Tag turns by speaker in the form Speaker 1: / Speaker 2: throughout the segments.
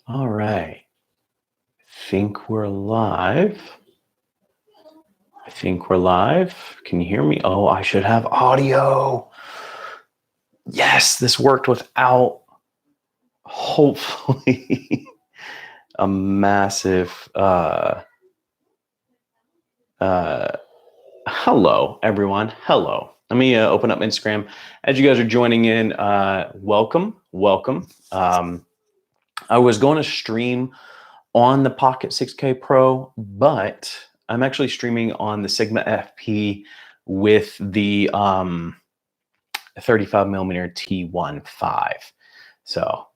Speaker 1: All right. Think we're live. I think we're live. Can you hear me? Oh, I should have audio. Yes, this worked without, hopefully, a massive hello, everyone. Hello. Let me open up Instagram. As you guys are joining in, welcome. I was going to stream on the Pocket 6K Pro, but I'm actually streaming on the Sigma FP with the 35 millimeter T1.5. So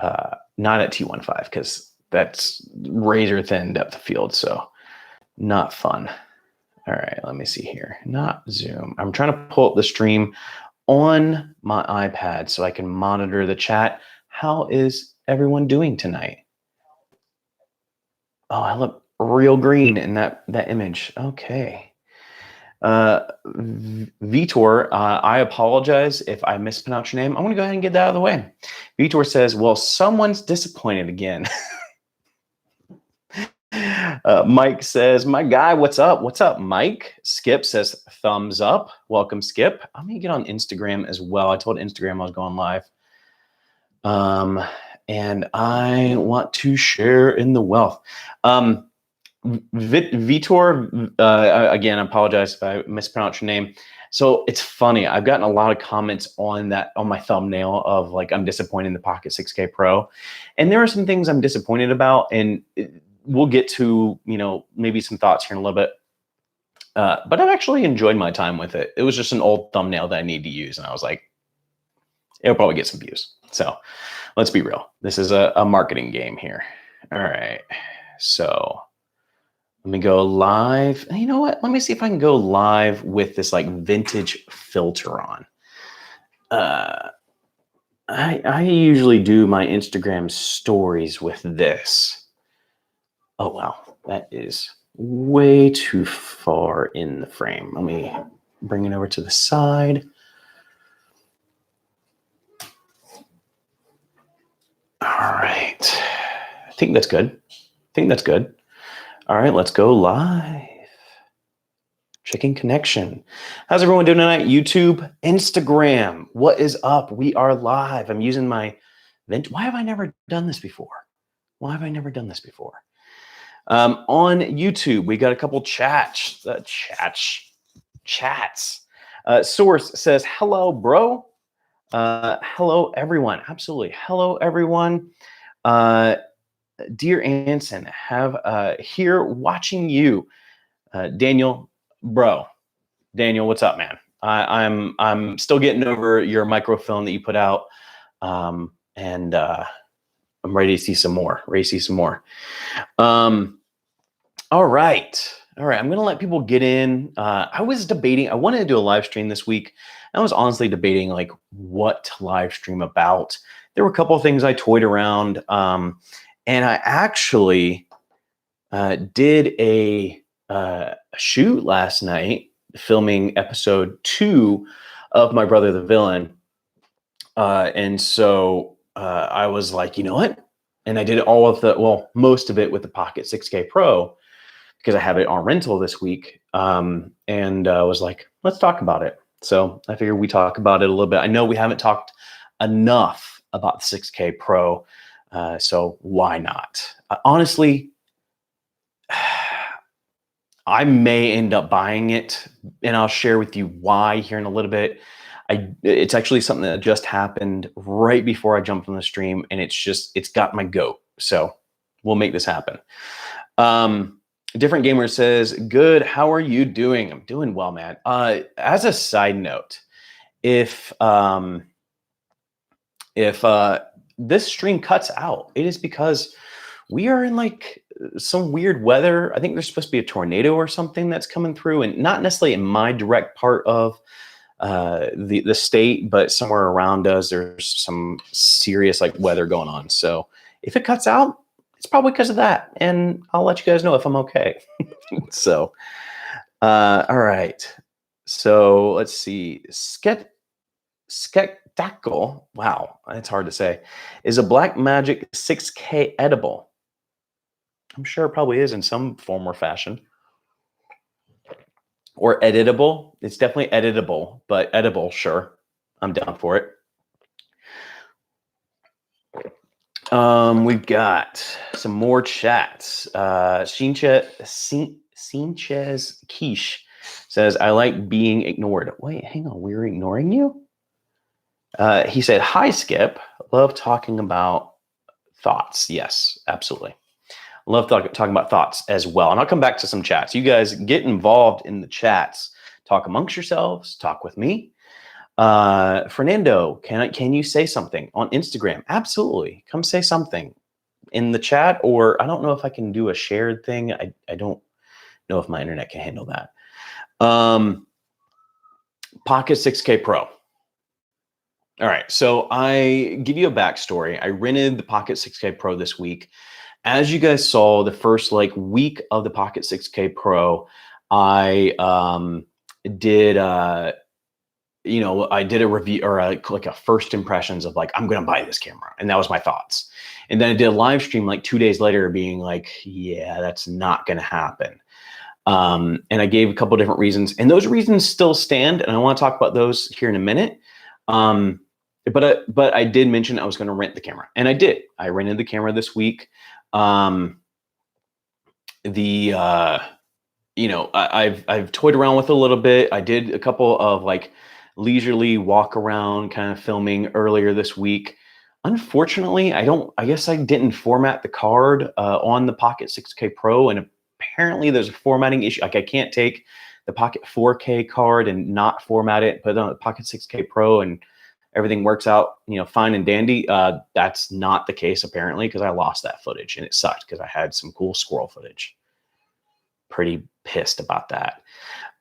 Speaker 1: not at T1.5 because that's razor thin depth of field. So not fun. All right, let me see here. Not Zoom. I'm trying to pull up the stream on my iPad so I can monitor the chat. How is everyone doing tonight? Oh, I look real green in that image. Okay. Vitor, I apologize if I mispronounced your name. I'm going to go ahead and get that out of the way. Vitor says, well, someone's disappointed again. Mike says, my guy, what's up? What's up, Mike? Skip says, thumbs up. Welcome, Skip. I'm going to get on Instagram as well. I told Instagram I was going live. And I want to share in the wealth. Vitor, again, I apologize if I mispronounced your name. So it's funny. I've gotten a lot of comments on that, on my thumbnail of like, I'm disappointed in the Pocket 6K Pro. And there are some things I'm disappointed about. And we'll get to, maybe some thoughts here in a little bit. But I've actually enjoyed my time with it. It was just an old thumbnail that I need to use. And I was like, it'll probably get some views. So let's be real. This is a marketing game here. All right. So let me go live. You know what? Let me see if I can go live with this like vintage filter on. I usually do my Instagram stories with this. Oh, wow. That is way too far in the frame. Let me bring it over to the side. All right. I think that's good. All right, let's go live. Chicken connection. How's everyone doing tonight? YouTube, Instagram. What is up? We are live. I'm using my Why have I never done this before? On YouTube, we got a couple chats. Source says, hello, bro. Hello, everyone. Absolutely. Hello, everyone. Dear Anson, have here watching you. Daniel, bro. Daniel, what's up, man? I'm still getting over your microfilm that you put out. And I'm ready to see some more. All right. I'm going to let people get in. I was debating. I wanted to do a live stream this week. I was honestly debating like what to live stream about. There were a couple of things I toyed around. And I actually did a shoot last night filming episode 2 of My Brother the Villain. And so I was like, you know what? And I did most of it with the Pocket 6K Pro because I have it on rental this week. And I was like, let's talk about it. So I figured we talk about it a little bit. I know we haven't talked enough about the 6K Pro. So why not? Honestly, I may end up buying it, and I'll share with you why here in a little bit. It's actually something that just happened right before I jumped on the stream, and it's got my goat. So we'll make this happen. Different Gamer says, good, how are you doing? I'm doing well, man. As a side note, if this stream cuts out, it is because we are in like some weird weather. I think there's supposed to be a tornado or something that's coming through, and not necessarily in my direct part of the state, but somewhere around us, there's some serious like weather going on. So if it cuts out, it's probably because of that, and I'll let you guys know if I'm okay. So, all right. So let's see. Spectacle. Wow, that's hard to say. Is a Blackmagic 6K edible? I'm sure it probably is in some form or fashion. Or editable. It's definitely editable, but edible, sure. I'm down for it. We've got some more chats. Sanchez Quiche says, I like being ignored. Wait, hang on. We're ignoring you? He said, hi, Skip. Love talking about thoughts. Yes, absolutely. Love talking about thoughts as well. And I'll come back to some chats. You guys get involved in the chats. Talk amongst yourselves. Talk with me. Fernando, can you say something on Instagram? Absolutely. Come say something in the chat, or I don't know if I can do a shared thing. I don't know if my internet can handle that. Pocket 6K Pro. All right, so I give you a backstory. I rented the Pocket 6K Pro this week. As you guys saw, the first week of the Pocket 6K Pro, I did I did a review or a first impressions of I'm going to buy this camera. And that was my thoughts. And then I did a live stream 2 days later being yeah, that's not going to happen. And I gave a couple different reasons, and those reasons still stand. And I want to talk about those here in a minute. But I did mention I was going to rent the camera, and I did. I rented the camera this week. I've toyed around with it a little bit. I did a couple of leisurely walk around kind of filming earlier this week. Unfortunately, I guess I didn't format the card on the Pocket 6K Pro, and apparently there's a formatting issue. I can't take the Pocket 4K card and not format it, put it on the Pocket 6K Pro, and everything works out, fine and dandy. That's not the case apparently, because I lost that footage and it sucked because I had some cool squirrel footage. Pretty pissed about that.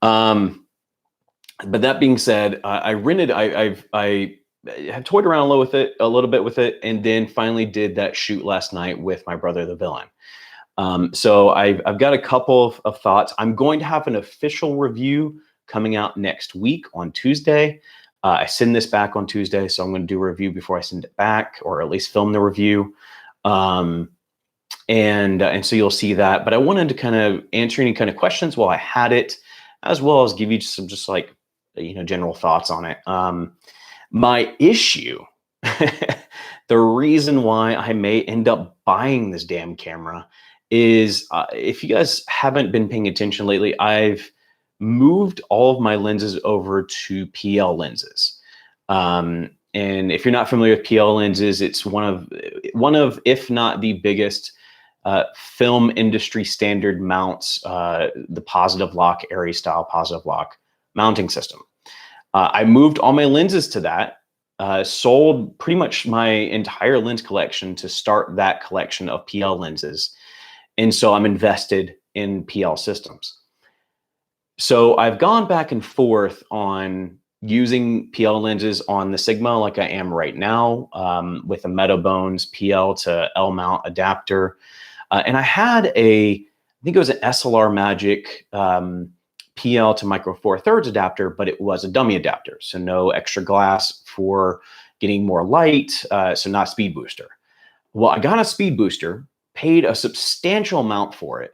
Speaker 1: But that being said, I rented. I have toyed around a little bit with it, and then finally did that shoot last night with my brother, the villain. So I've got a couple of thoughts. I'm going to have an official review coming out next week on Tuesday. I send this back on Tuesday, so I'm going to do a review before I send it back, or at least film the review. And so you'll see that. But I wanted to kind of answer any kind of questions while I had it, as well as give you some general thoughts on it. My issue, the reason why I may end up buying this damn camera is, if you guys haven't been paying attention lately, I've moved all of my lenses over to PL lenses. And if you're not familiar with PL lenses, it's one of, if not the biggest film industry standard mounts, the positive lock, Airy style positive lock mounting system. I moved all my lenses to that, sold pretty much my entire lens collection to start that collection of PL lenses. And so I'm invested in PL systems. So I've gone back and forth on using PL lenses on the Sigma like I am right now, with a Metabones PL to L mount adapter. And I had I think it was an SLR Magic PL to Micro Four Thirds adapter, but it was a dummy adapter. So no extra glass for getting more light, so not speed booster. Well, I got a speed booster, paid a substantial amount for it.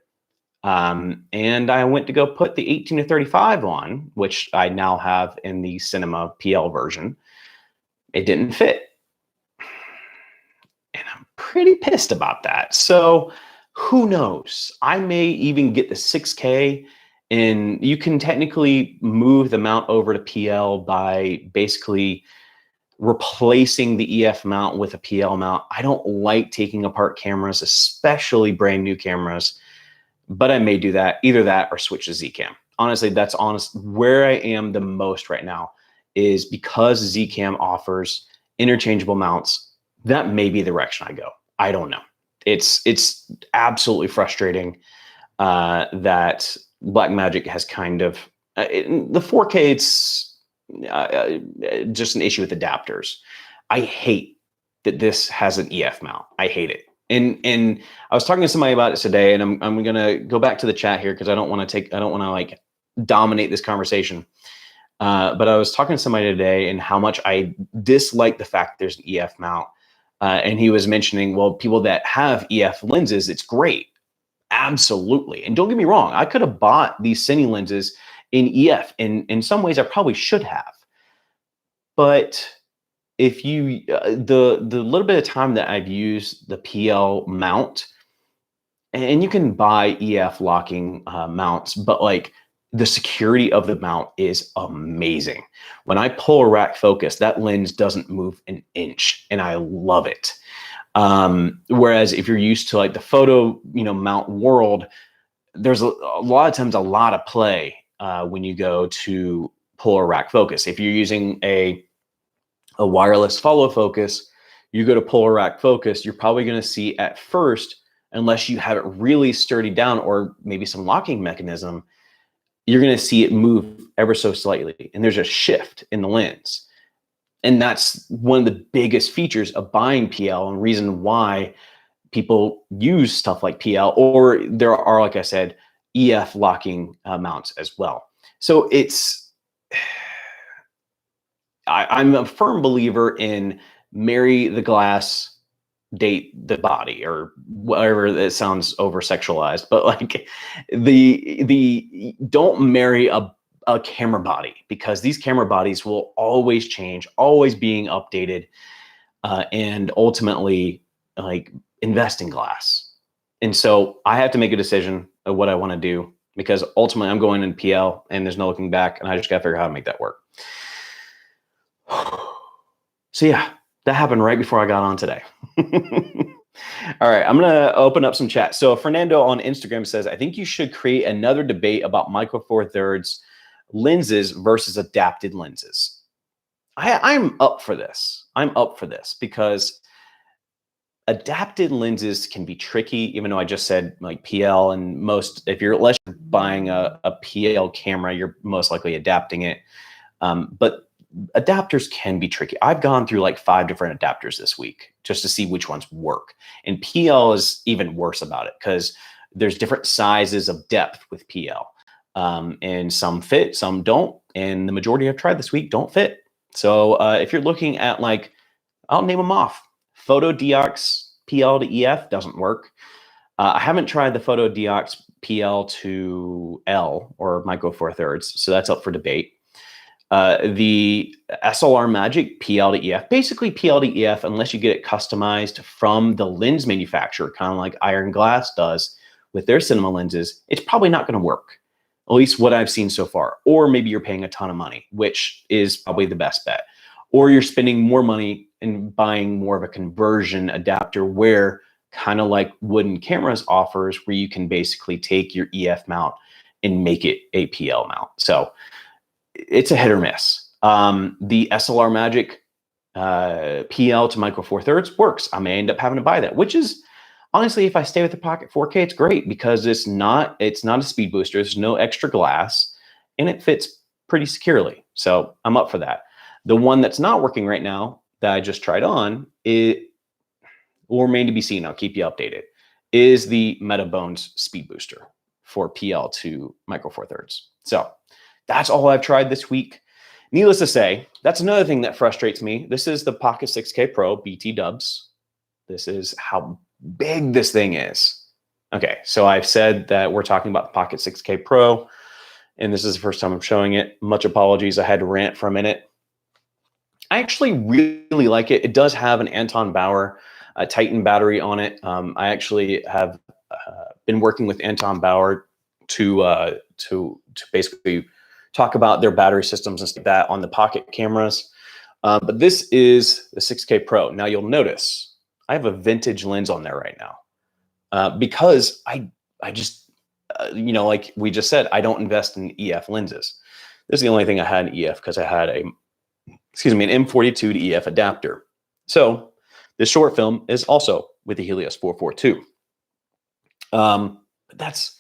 Speaker 1: And I went to go put the 18 to 35 on, which I now have in the Cinema PL version. It didn't fit. And I'm pretty pissed about that. So who knows? I may even get the 6K, and you can technically move the mount over to PL by basically replacing the EF mount with a PL mount. I don't like taking apart cameras, especially brand new cameras, but I may do that, either that or switch to Zcam. Honestly, that's where I am the most right now, is because Zcam offers interchangeable mounts. That may be the direction I go. I don't know. It's absolutely frustrating that Blackmagic has kind of the 4K. It's just an issue with adapters. I hate that this has an EF mount. I hate it. And I was talking to somebody about it today, and I'm gonna go back to the chat here because I don't want to dominate this conversation. But I was talking to somebody today and how much I dislike the fact there's an EF mount. And he was mentioning, well, people that have EF lenses, it's great. Absolutely. And don't get me wrong, I could have bought these Cine lenses in EF. And in some ways, I probably should have. But if you, the little bit of time that I've used the PL mount, and you can buy EF locking mounts, but like the security of the mount is amazing. When I pull a rack focus, that lens doesn't move an inch, and I love it. Whereas if you're used to like the photo, mount world, there's a lot of times a lot of play when you go to pull a rack focus. If you're using a wireless follow focus, you go to pull a rack focus, you're probably going to see at first, unless you have it really sturdy down or maybe some locking mechanism, you're going to see it move ever so slightly. And there's a shift in the lens. And that's one of the biggest features of buying PL and reason why people use stuff like PL, or there are, like I said, EF locking mounts as well. So I'm a firm believer in marry the glass, date the body, or whatever. That sounds over sexualized, but like the don't marry a camera body, because these camera bodies will always change, always being updated, and ultimately like invest in glass. And so I have to make a decision of what I want to do, because ultimately I'm going in PL and there's no looking back, and I just got to figure out how to make that work. So yeah, that happened right before I got on today. All right, I'm going to open up some chat. So Fernando on Instagram says, I think you should create another debate about micro four thirds lenses versus adapted lenses. I'm up for this. I'm up for this because adapted lenses can be tricky, even though I just said like PL, and if you're buying a PL camera, you're most likely adapting it. But adapters can be tricky. I've gone through like 5 different adapters this week just to see which ones work. And PL is even worse about it because there's different sizes of depth with PL. And some fit, some don't. And the majority I've tried this week don't fit. So if you're looking at like, I'll name them off. Photo Diox PL to EF doesn't work. I haven't tried the Photo Diox PL to L or micro four thirds. So that's up for debate. The SLR Magic PL to EF, basically PL to EF, unless you get it customized from the lens manufacturer, kind of like Iron Glass does with their cinema lenses, it's probably not going to work, at least what I've seen so far. Or maybe you're paying a ton of money, which is probably the best bet. Or you're spending more money and buying more of a conversion adapter where, kind of like Wooden Cameras offers, where you can basically take your EF mount and make it a PL mount. So it's a hit or miss. The SLR Magic PL to micro four thirds works. I may end up having to buy that, which is honestly, if I stay with the Pocket 4K, it's great because it's not a speed booster. There's no extra glass, and it fits pretty securely. So I'm up for that. The one that's not working right now that I just tried on, it will remain to be seen. I'll keep you updated. Is the MetaBones speed booster for PL to micro four thirds. So that's all I've tried this week. Needless to say, that's another thing that frustrates me. This is the Pocket 6K Pro BT dubs. This is how big this thing is. Okay, so I've said that we're talking about the Pocket 6K Pro, and this is the first time I'm showing it. Much apologies, I had to rant for a minute. I actually really like it. It does have an Anton Bauer Titan battery on it. I actually have been working with Anton Bauer to basically talk about their battery systems and stuff like that on the Pocket cameras. But this is the 6K Pro. Now you'll notice I have a vintage lens on there right now because I just, like we just said, I don't invest in EF lenses. This is the only thing I had in EF because I had an M42 to EF adapter. So this short film is also with the Helios 442. But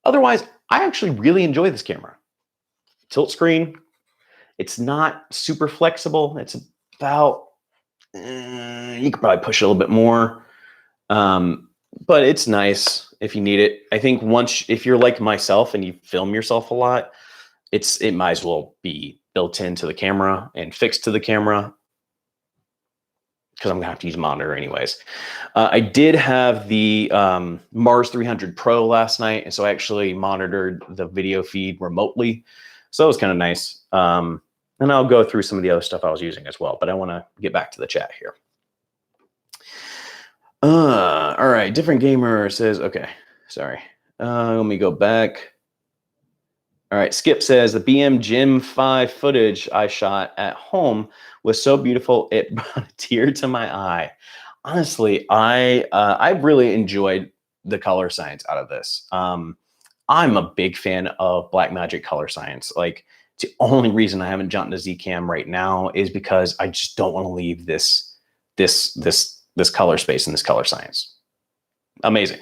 Speaker 1: otherwise, I actually really enjoy this camera. Tilt screen, it's not super flexible. It's about, you could probably push it a little bit more, but it's nice if you need it. I think if you're like myself and you film yourself a lot, it might as well be built into the camera and fixed to the camera, because I'm gonna have to use a monitor anyways. I did have the Mars 300 Pro last night, and so I actually monitored the video feed remotely. So it was kind of nice. And I'll go through some of the other stuff I was using as well, but I want to get back to the chat here. All right, different gamer says, okay, sorry. Let me go back. All right, Skip says the BM Gym 5 footage I shot at home was so beautiful it brought a tear to my eye. Honestly, I really enjoyed the color science out of this. I'm a big fan of Blackmagic color science. Like, the only reason I haven't jumped to Zcam right now is because I just don't want to leave this color space and this color science. Amazing.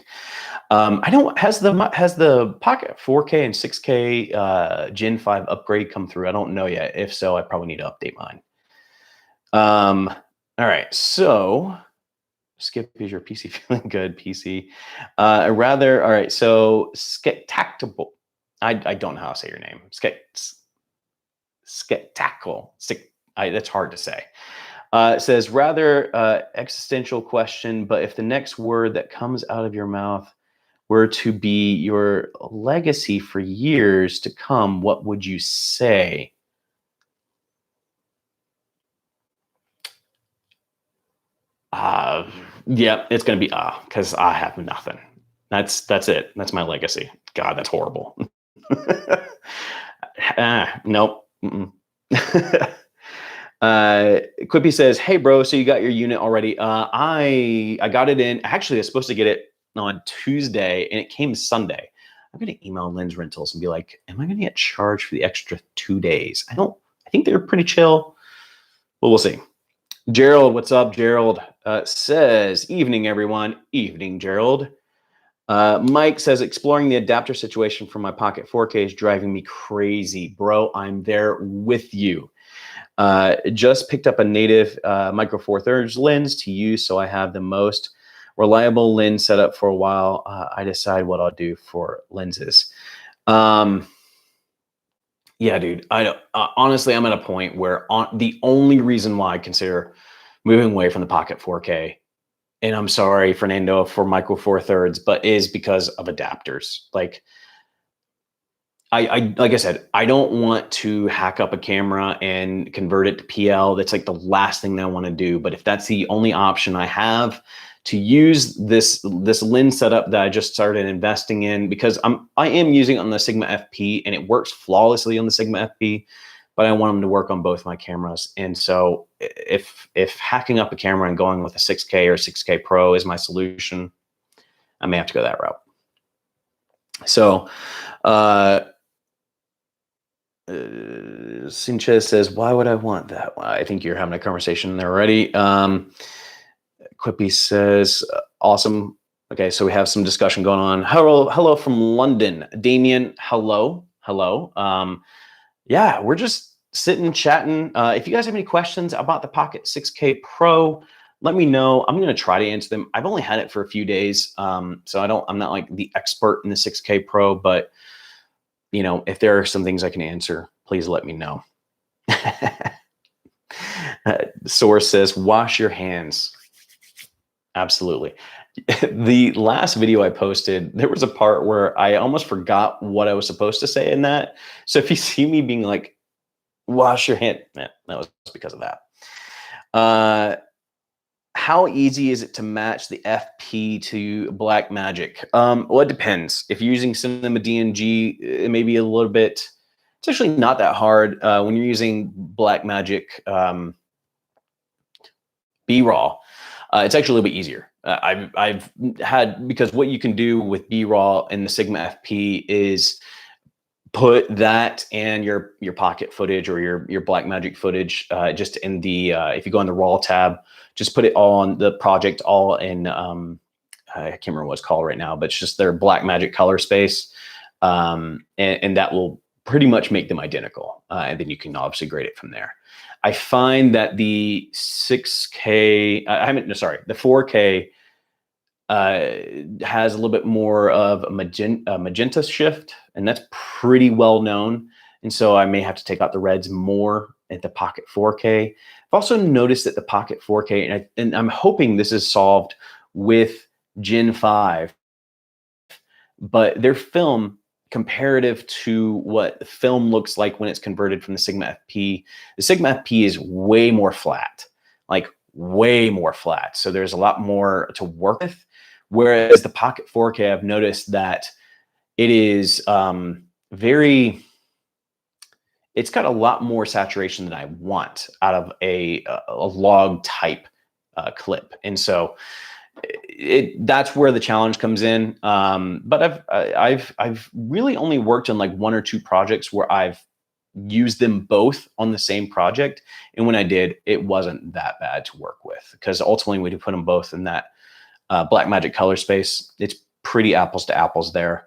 Speaker 1: I don't, has the Pocket 4K and 6K Gen 5 upgrade come through? I don't know yet. If so, I probably need to update mine. All right, so Skip, is your PC feeling good? PC. All right, so Skeptactable. I don't know how to say your name. Skeptacle. That's hard to say. It says, rather existential question, but if the next word that comes out of your mouth were to be your legacy for years to come, what would you say? Yeah, it's going to be because I have nothing. That's it. That's my legacy. God, that's horrible. Nope. Quippy says, hey bro, so you got your unit already? I got it in. Actually, I was supposed to get it on Tuesday and it came Sunday. I'm gonna email Lens Rentals and be like, am I gonna get charged for the extra 2 days? I think they're pretty chill, but we'll see. Gerald, what's up? Gerald says, evening everyone. Evening, Gerald. Mike says, exploring the adapter situation for my Pocket 4K is driving me crazy. Bro, I'm there with you. Just picked up a native Micro Four Thirds lens to use, so I have the most reliable lens set up for a while. I decide what I'll do for lenses. Yeah, dude. Honestly, I'm at a point where the only reason why I consider moving away from the Pocket 4K, and I'm sorry, Fernando, for Micro Four Thirds, but is because of adapters. Like, like I said, I don't want to hack up a camera and convert it to PL. That's like the last thing that I want to do. But if that's the only option I have to use this lens setup that I just started investing in, because I am using it on the Sigma FP and it works flawlessly on the Sigma FP, but I want them to work on both my cameras. And so if hacking up a camera and going with a 6K or 6K Pro is my solution, I may have to go that route. So, Sanchez says, why would I want that? Well, I think you're having a conversation there already. Quippy says, awesome. Okay, so we have some discussion going on. Hello from London. Damien, hello. Yeah, we're just sitting, chatting. If you guys have any questions about the Pocket 6K Pro, let me know. I'm going to try to answer them. I've only had it for a few days, so I'm not like the expert in the 6K Pro, but you know, if there are some things I can answer, please let me know. Source says, wash your hands. Absolutely. The last video I posted, there was a part where I almost forgot what I was supposed to say in that. So if you see me being like, wash your hand, that was because of that. How easy is it to match the FP to Blackmagic? Well, it depends. If you're using Cinema DNG, it may be a little bit, it's actually not that hard. When you're using Blackmagic B-RAW, it's actually a little bit easier. I've had, because what you can do with B-RAW and the Sigma FP is put that and your pocket footage or your Blackmagic footage just in the, if you go in the RAW tab, just put it all on the project, all in, I can't remember what it's called right now, but it's just their Blackmagic color space. And that will pretty much make them identical. And then you can obviously grade it from there. I find that the 6K, the 4K has a little bit more of a magenta shift, and that's pretty well known. And so I may have to take out the reds more at the Pocket 4K. I've also noticed that the Pocket 4K, and I'm hoping this is solved with Gen 5, but their film, comparative to what the film looks like when it's converted from the Sigma FP, the Sigma FP is way more flat, like way more flat. So there's a lot more to work with. Whereas the Pocket 4K, I've noticed that it is it's got a lot more saturation than I want out of a log type clip. And so that's where the challenge comes in. But I've really only worked on like 1 or 2 projects where I've used them both on the same project. And when I did, it wasn't that bad to work with, because ultimately we do put them both in that Blackmagic color space. It's pretty apples to apples there.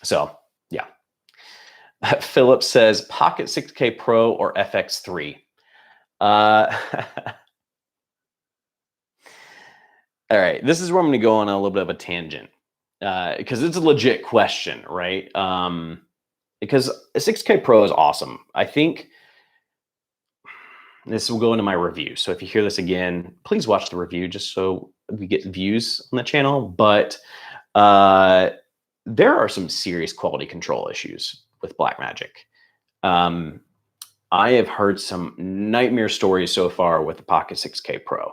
Speaker 1: So yeah. Philip says Pocket 6K Pro or FX3. All right, this is where I'm going to go on a little bit of a tangent, because it's a legit question, right? Because a 6K Pro is awesome. I think this will go into my review. So if you hear this again, please watch the review just so we get views on the channel. But there are some serious quality control issues with Blackmagic. I have heard some nightmare stories so far with the Pocket 6K Pro.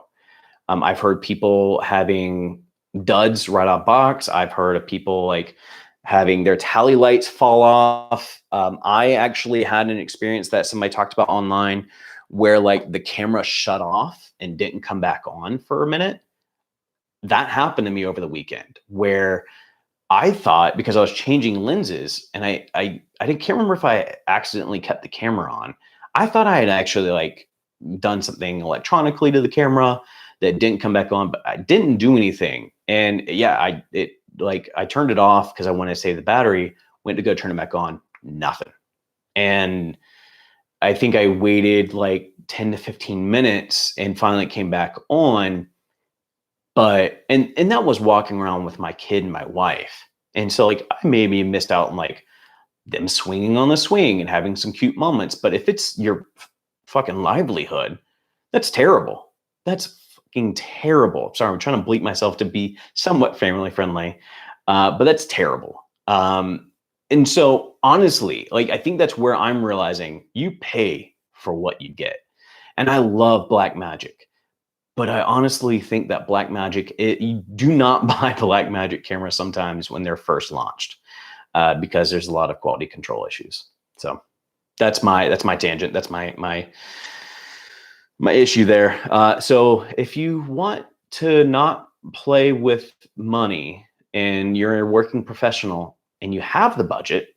Speaker 1: I've heard people having duds right out of box. I've heard of people like having their tally lights fall off. I actually had an experience that somebody talked about online where like the camera shut off and didn't come back on for a minute. That happened to me over the weekend, where I thought, because I was changing lenses and I can't remember if I accidentally kept the camera on. I thought I had actually like done something electronically to the camera that didn't come back on, but I didn't do anything. And yeah, I turned it off because I wanted to save the battery, went to go turn it back on, nothing. And I think I waited like 10 to 15 minutes and finally it came back on. But, and that was walking around with my kid and my wife. And so like I maybe missed out on like them swinging on the swing and having some cute moments. But if it's your fucking livelihood, that's terrible. That's fucking terrible. Sorry, I'm trying to bleep myself to be somewhat family friendly, but that's terrible. And so honestly, like I think that's where I'm realizing you pay for what you get. And I love Blackmagic, but I honestly think that Blackmagic, you do not buy Blackmagic cameras sometimes when they're first launched, because there's a lot of quality control issues. So that's my tangent. That's my issue there. So if you want to not play with money and you're a working professional and you have the budget,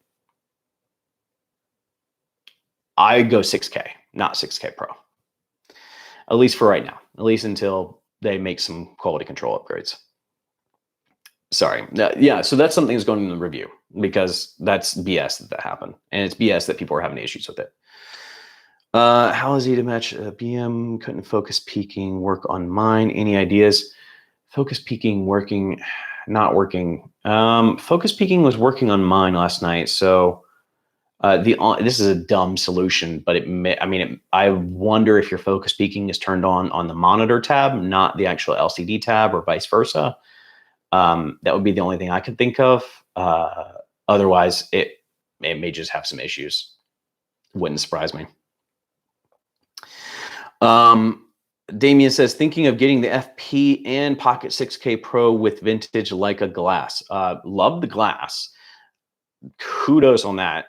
Speaker 1: I go 6K, not 6K Pro. At least for right now, at least until they make some quality control upgrades. Sorry. Yeah, so that's something that's going in the review, because that's BS that happened. And it's BS that people are having issues with it. How is he to match BM? Couldn't focus peaking work on mine. Any ideas? Focus peaking working, not working. Focus peaking was working on mine last night. So this is a dumb solution, but I wonder if your focus peaking is turned on the monitor tab, not the actual LCD tab, or vice versa. That would be the only thing I could think of. Otherwise, it may just have some issues. Wouldn't surprise me. Damien says, thinking of getting the FP and Pocket 6K Pro with vintage Leica glass. Love the glass. Kudos on that.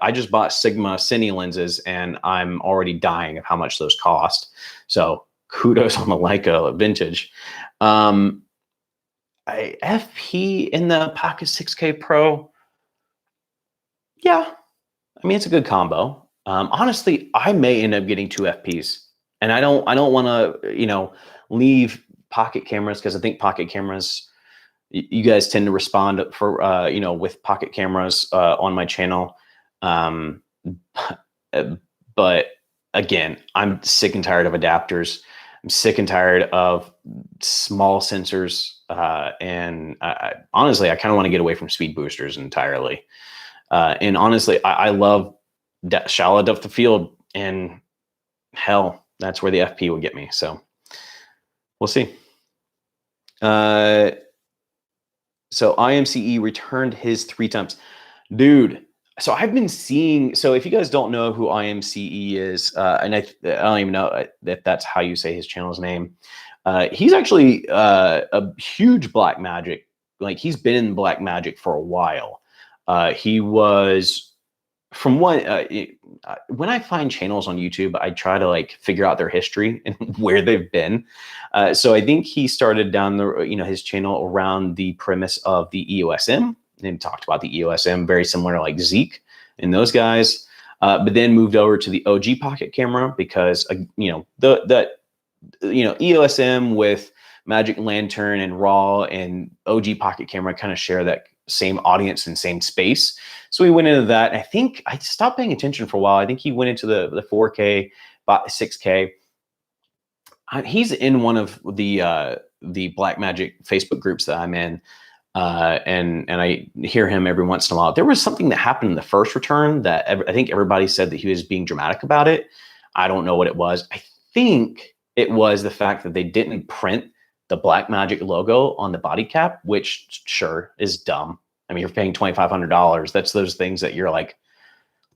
Speaker 1: I just bought Sigma Cine lenses and I'm already dying of how much those cost. So kudos on the Leica vintage. FP in the Pocket 6K Pro. Yeah. I mean, it's a good combo. Honestly, I may end up getting 2 FPs, and I don't want to, leave pocket cameras, because I think pocket cameras, you guys tend to respond for, with pocket cameras on my channel. But again, I'm sick and tired of adapters. I'm sick and tired of small sensors. And honestly, I kind of want to get away from speed boosters entirely. And honestly, I love shallow depth of field, and hell, that's where the FP would get me. So we'll see. So IMCE returned his 3 times. Dude, so I've been seeing, so if you guys don't know who IMCE is, and I don't even know if that's how you say his channel's name. He's actually a huge black magic. Like, he's been in black magic for a while. He was, from what, when I find channels on YouTube, I try to like figure out their history and where they've been. So I think he started down the, his channel around the premise of the EOSM, and talked about the EOSM, very similar to like Zeke and those guys. But then moved over to the OG pocket camera because, EOSM with Magic Lantern and RAW and OG pocket camera kind of share that same audience and same space. So we went into that. I think I stopped paying attention for a while. I think he went into the 4K, 6K. He's in one of the Blackmagic Facebook groups that I'm in, and I hear him every once in a while. There was something that happened in the first return that I think everybody said that he was being dramatic about it. I don't know what it was. I think it was the fact that they didn't print the Blackmagic logo on the body cap, which sure is dumb. I mean, you're paying $2,500. That's those things that you're like,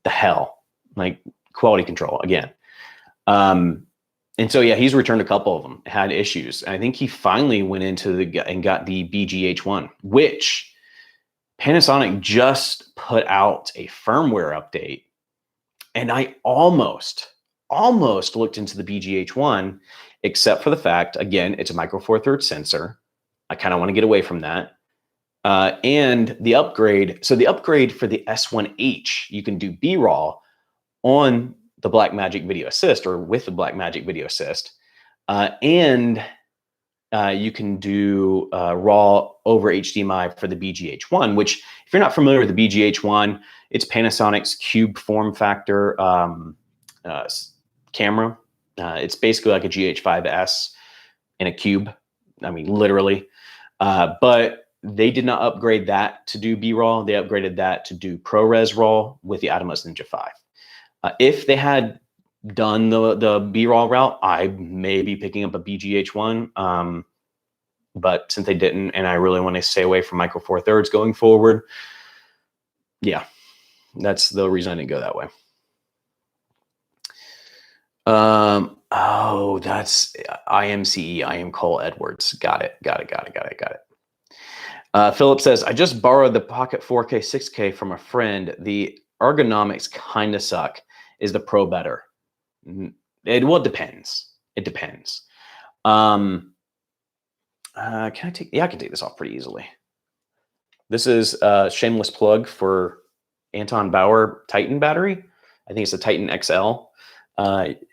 Speaker 1: the hell, like quality control again. And so, yeah, he's returned a couple of them, had issues. And I think he finally went into and got the BGH1, which Panasonic just put out a firmware update. And I almost looked into the BGH1, except for the fact, again, it's a micro four thirds sensor. I kind of want to get away from that. And the upgrade, so the upgrade for the S1H, you can do B-RAW on the Blackmagic Video Assist, or with the Blackmagic Video Assist. And you can do RAW over HDMI for the BGH1, which, if you're not familiar with the BGH1, it's Panasonic's cube form factor camera. It's basically like a GH5S in a cube. I mean, literally. But they did not upgrade that to do B-RAW. They upgraded that to do ProRes RAW with the Atomos Ninja 5. If they had done the B-RAW route, I may be picking up a BGH1. But since they didn't, and I really want to stay away from micro four thirds going forward, yeah, that's the reason I didn't go that way. Oh, that's IMCE. I am Cole Edwards. Got it. Philip says, I just borrowed the Pocket 4K 6K from a friend. The ergonomics kind of suck. Is the Pro better? It depends. It depends. Can I take? Yeah, I can take this off pretty easily. This is a shameless plug for Anton Bauer Titan battery. I think it's a Titan XL.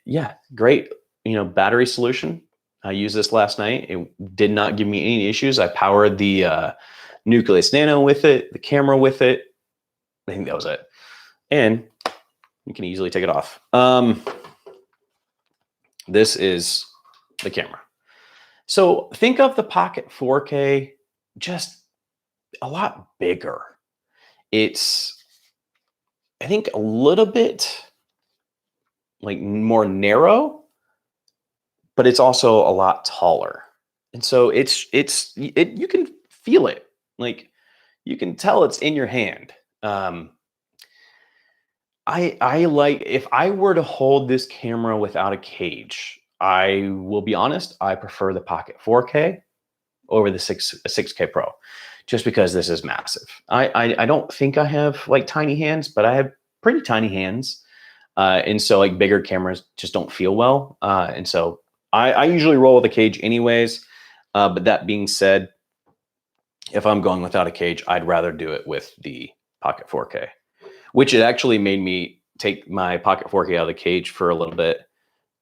Speaker 1: Yeah, great. Battery solution. I used this last night. It did not give me any issues. I powered the Nucleus Nano with it, the camera with it. I think that was it. And you can easily take it off. This is the camera. So think of the Pocket 4K just a lot bigger. It's, I think, a little bit like more narrow, but it's also a lot taller. And so you can feel it. Like, you can tell it's in your hand. I like, if I were to hold this camera without a cage, I will be honest, I prefer the Pocket 4K over the 6K Pro, just because this is massive. I don't think I have like tiny hands, but I have pretty tiny hands. And so like bigger cameras just don't feel well. And so I usually roll with a cage anyways. But that being said, if I'm going without a cage, I'd rather do it with the Pocket 4K, which it actually made me take my Pocket 4K out of the cage for a little bit.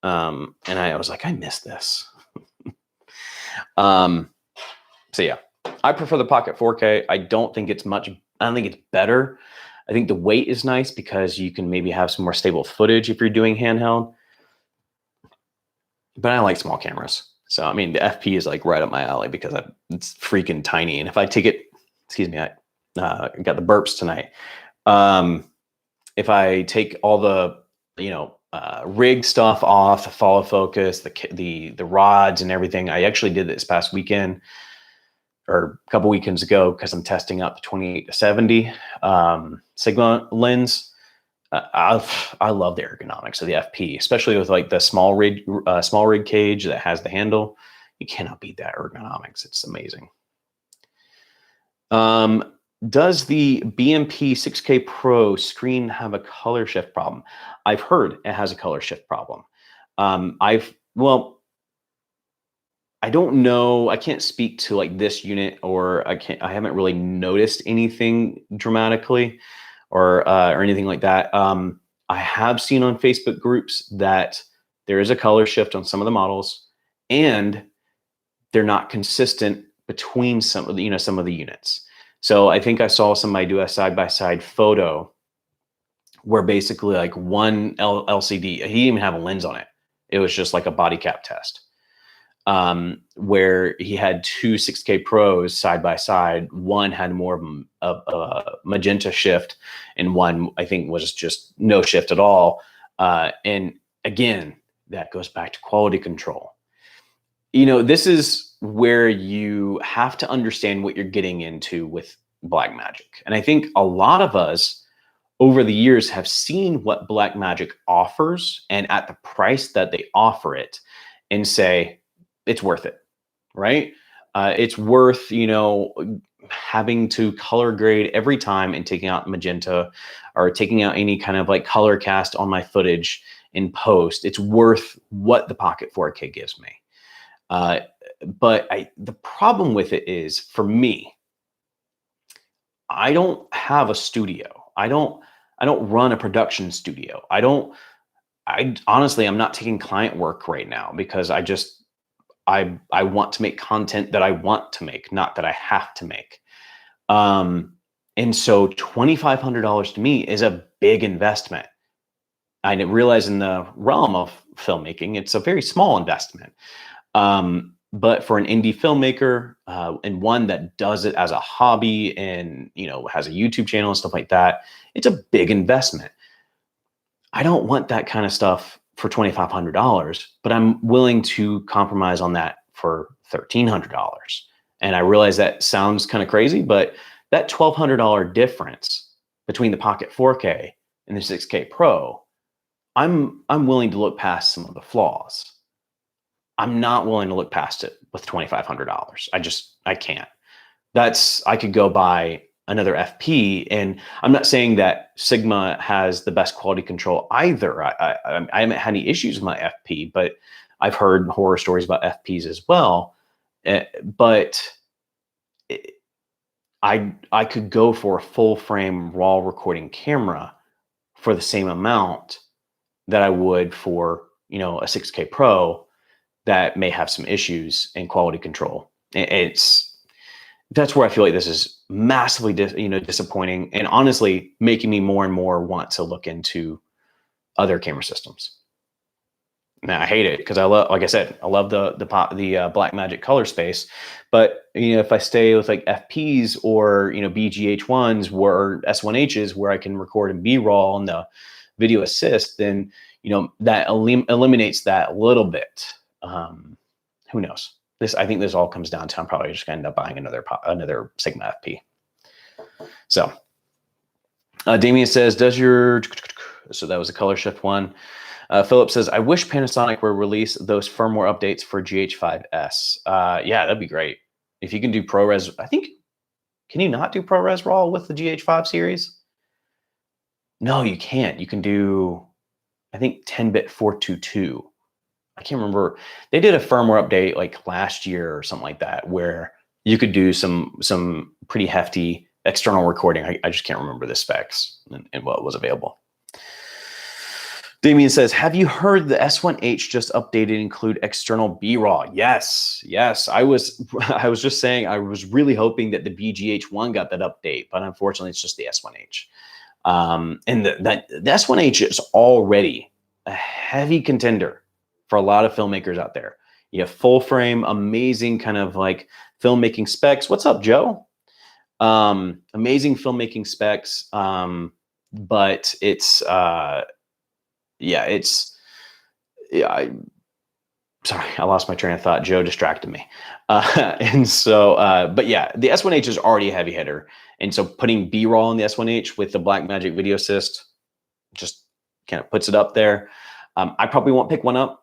Speaker 1: And I was like, I miss this. So yeah, I prefer the Pocket 4K. I don't think it's better. I think the weight is nice because you can maybe have some more stable footage if you're doing handheld. But I like small cameras. So, I mean, the FP is like right up my alley because it's freaking tiny. And if I take it, excuse me, I got the burps tonight. If I take all the, rig stuff off, the follow focus, the rods and everything, I actually did this past weekend or a couple weekends ago because I'm testing out the 28 to 70 Sigma lens. I love the ergonomics of the FP, especially with like the small rig cage that has the handle. You cannot beat that ergonomics. It's amazing. Does the BMP 6K Pro screen have a color shift problem? I've heard it has a color shift problem. I don't know. I can't speak to like this unit, or I haven't really noticed anything dramatically or anything like that. I have seen on Facebook groups that there is a color shift on some of the models, and they're not consistent between some of the, some of the units. So I think I saw somebody do a side-by-side photo where basically like one LCD, he didn't even have a lens on it. It was just like a body cap test, where he had two 6K Pros side by side. One had more of a magenta shift, and one I think was just no shift at all. And again, that goes back to quality control. This is where you have to understand what you're getting into with Blackmagic. And I think a lot of us over the years have seen what Blackmagic offers and at the price that they offer it and say, it's worth it, right? It's worth, having to color grade every time and taking out magenta or taking out any kind of like color cast on my footage in post. It's worth what the Pocket 4K gives me. But the problem with it is, for me, I don't have a studio. I don't run a production studio. I honestly, I'm not taking client work right now because I want to make content that I want to make, not that I have to make. And so $2,500 to me is a big investment. I realize in the realm of filmmaking, it's a very small investment. But for an indie filmmaker, and one that does it as a hobby and, has a YouTube channel and stuff like that, it's a big investment. I don't want that kind of stuff for $2,500, but I'm willing to compromise on that for $1,300. And I realize that sounds kind of crazy, but that $1,200 difference between the Pocket 4K and the 6K Pro, I'm willing to look past some of the flaws. I'm not willing to look past it with $2,500. I can't. I could go buy another FP, and I'm not saying that Sigma has the best quality control either. I haven't had any issues with my FP, but I've heard horror stories about FPs as well. But I could go for a full frame raw recording camera for the same amount that I would for, a 6K Pro that may have some issues in quality control. That's where I feel like this is massively disappointing, and honestly making me more and more want to look into other camera systems. Now I hate it because I love the Blackmagic color space, but if I stay with like FPs or BGH1s or S1Hs where I can record in B-roll and the video assist, then that eliminates that a little bit. Who knows? I think this all comes down to I'm probably just going to end up buying another Sigma FP. So Damien says, so that was a color shift one. Philip says, I wish Panasonic would release those firmware updates for GH5S. Yeah, that'd be great. If you can do ProRes, can you not do ProRes RAW with the GH5 series? No, you can't. You can do, 10-bit 422. I can't remember. They did a firmware update like last year or something like that, where you could do some pretty hefty external recording. I just can't remember the specs and what was available. Damien says, have you heard the S1H just updated include external B-RAW? Yes. I was just saying, I was really hoping that the BGH1 got that update, but unfortunately it's just the S1H. And the S1H is already a heavy contender for a lot of filmmakers out there. You have full frame, amazing kind of like filmmaking specs. What's up, Joe? Amazing filmmaking specs. But it's, yeah, it's, yeah, sorry, I lost my train of thought. Joe distracted me. And so, but yeah, the S1H is already a heavy hitter. And so putting B-roll in the S1H with the Blackmagic Video Assist just kind of puts it up there. I probably won't pick one up.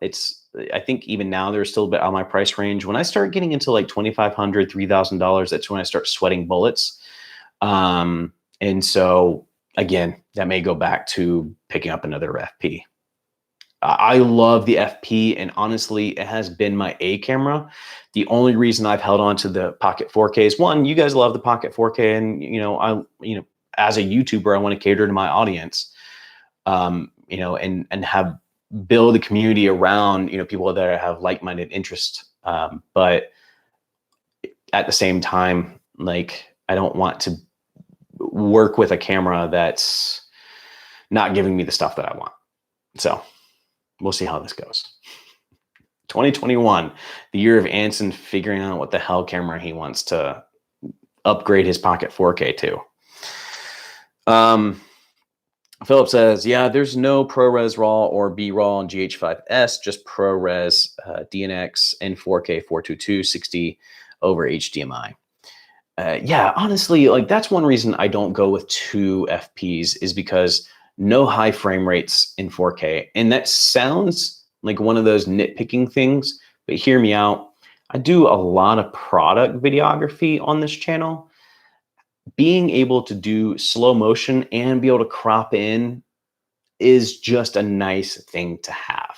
Speaker 1: I think even now there's still a bit on my price range. When I start getting into like $2,500, $3,000, that's when I start sweating bullets. And so again, that may go back to picking up another FP. I love the FP, and honestly, it has been my A camera. The only reason I've held on to the Pocket 4K is, one, you guys love the Pocket 4K, and as a YouTuber, I want to cater to my audience, and have build a community around people that have like-minded interests. But at the same time, like, I don't want to work with a camera that's not giving me the stuff that I want. So we'll see how this goes. 2021, the year of Anson figuring out what the hell camera he wants to upgrade his Pocket 4K to. Philip says, yeah, there's no ProRes RAW or B-RAW on GH5S, just ProRes DNX and 4K 422 60 over HDMI. Yeah, honestly, like, that's one reason I don't go with 2 FPs, is because no high frame rates in 4K. And that sounds like one of those nitpicking things, but hear me out. I do a lot of product videography on this channel. Being able to do slow motion and be able to crop in is just a nice thing to have.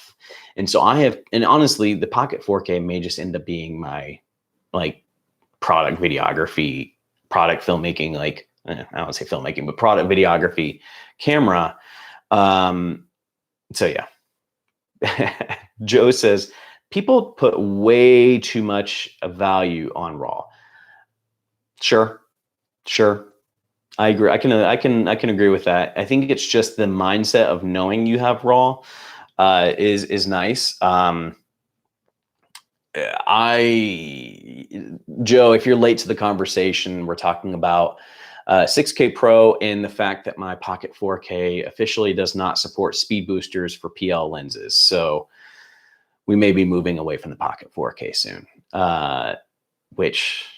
Speaker 1: And so and honestly, the Pocket 4K may just end up being my like product videography, product filmmaking, like, I don't want to say filmmaking, but product videography camera. So yeah. Joe says, people put way too much value on RAW. Sure. I agree. I can agree with that. I think it's just the mindset of knowing you have RAW is nice. Joe, if you're late to the conversation, we're talking about 6K Pro and the fact that my Pocket 4K officially does not support speed boosters for PL lenses. So we may be moving away from the Pocket 4K soon, which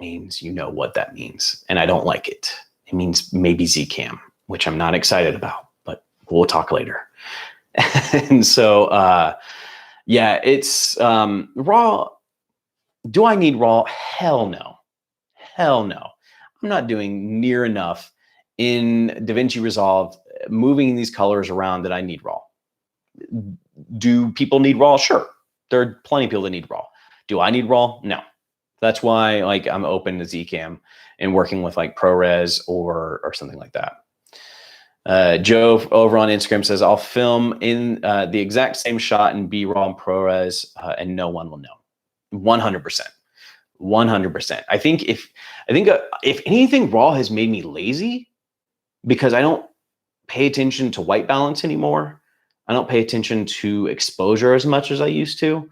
Speaker 1: means what that means. And I don't like it. It means maybe Zcam, which I'm not excited about, but we'll talk later. And so, yeah, it's RAW. Do I need RAW? Hell no. I'm not doing near enough in DaVinci Resolve, moving these colors around, that I need RAW. Do people need RAW? Sure. There are plenty of people that need RAW. Do I need RAW? No. That's why, like, I'm open to Zcam and working with like ProRes or something like that. Joe over on Instagram says, I'll film in the exact same shot in B-RAW and ProRes, and no one will know. 100%. 100%. I think if anything, RAW has made me lazy, because I don't pay attention to white balance anymore. I don't pay attention to exposure as much as I used to.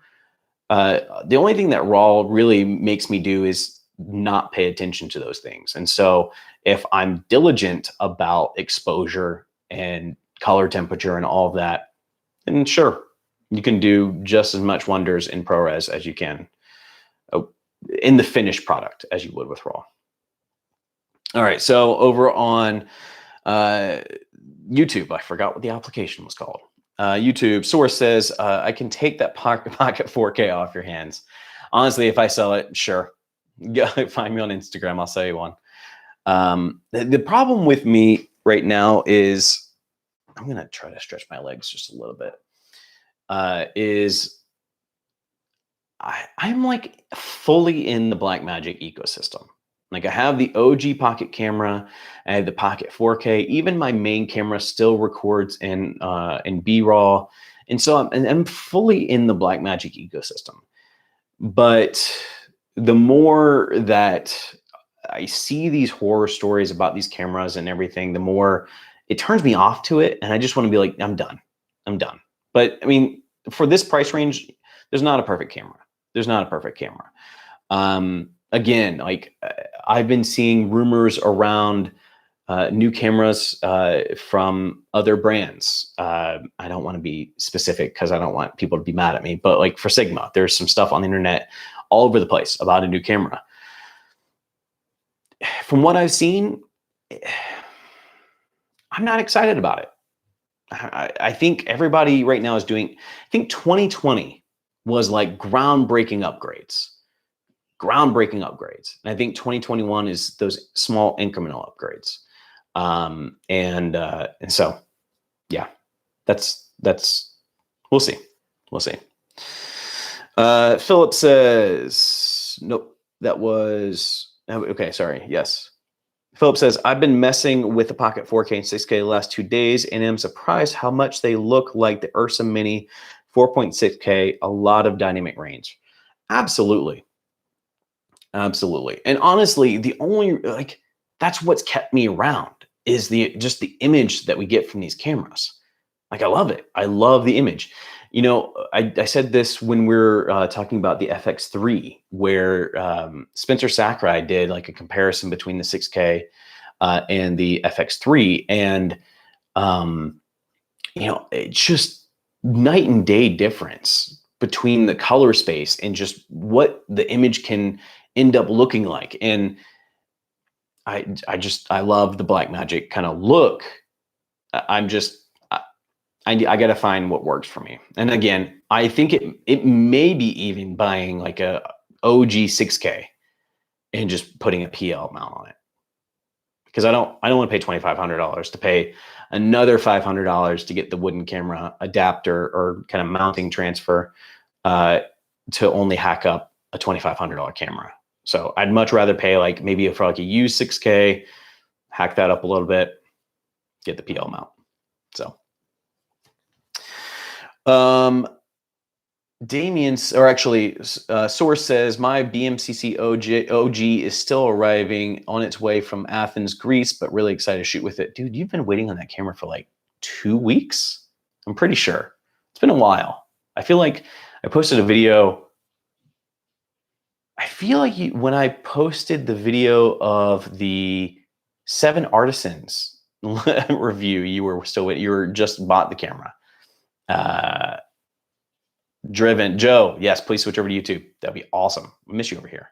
Speaker 1: The only thing that RAW really makes me do is not pay attention to those things. And so if I'm diligent about exposure and color temperature and all of that, then sure, you can do just as much wonders in ProRes as you can in the finished product as you would with RAW. All right, so over on YouTube, I forgot what the application was called. YouTube Source says, I can take that Pocket 4K off your hands. Honestly, if I sell it, sure. Go find me on Instagram. I'll sell you one. The problem with me right now is, I'm going to try to stretch my legs just a little bit, I'm like fully in the Blackmagic ecosystem. Like, I have the OG Pocket camera, I have the Pocket 4K. Even my main camera still records in B-RAW, and so I'm fully in the Blackmagic ecosystem. But the more that I see these horror stories about these cameras and everything, the more it turns me off to it, and I just want to be like, I'm done. But I mean, for this price range, there's not a perfect camera. again, like I've been seeing rumors around new cameras from other brands. I don't want to be specific because I don't want people to be mad at me, but like for Sigma, there's some stuff on the internet all over the place about a new camera. From what I've seen, I'm not excited about it. I think everybody right now is doing, I think 2020 was like groundbreaking upgrades. And I think 2021 is those small incremental upgrades. And so, yeah, that's, we'll see. Philip says, nope, that was, okay. Sorry. Yes. Philip says, I've been messing with the Pocket 4K and 6K the last 2 days, and am surprised how much they look like the Ursa Mini 4.6K, a lot of dynamic range. Absolutely. And honestly, the only, like, that's what's kept me around is just the image that we get from these cameras. Like, I love it. I love the image. You know, I said this when we were talking about the FX3, where Spencer Sakurai did like a comparison between the 6K and the FX3. And, you know, it's just night and day difference between the color space and just what the image can end up looking like. And I love the Blackmagic kind of look. I got to find what works for me. And again, I think it may be even buying like a OG 6K and just putting a PL mount on it, because I don't want to pay $2,500 to pay another $500 to get the wooden camera adapter or kind of mounting transfer to only hack up a $2,500 camera. So I'd much rather pay like maybe for like a used 6K, hack that up a little bit, get the PL mount. So. Damien's, or actually, Source says, my BMCC OG is still arriving on its way from Athens, Greece, but really excited to shoot with it. Dude, you've been waiting on that camera for like 2 weeks? I'm pretty sure. It's been a while. I feel like I posted a video. I feel like when I posted the video of the 7 Artisans review, you were just bought the camera. Driven Joe, yes, please switch over to YouTube. That'd be awesome. I miss you over here.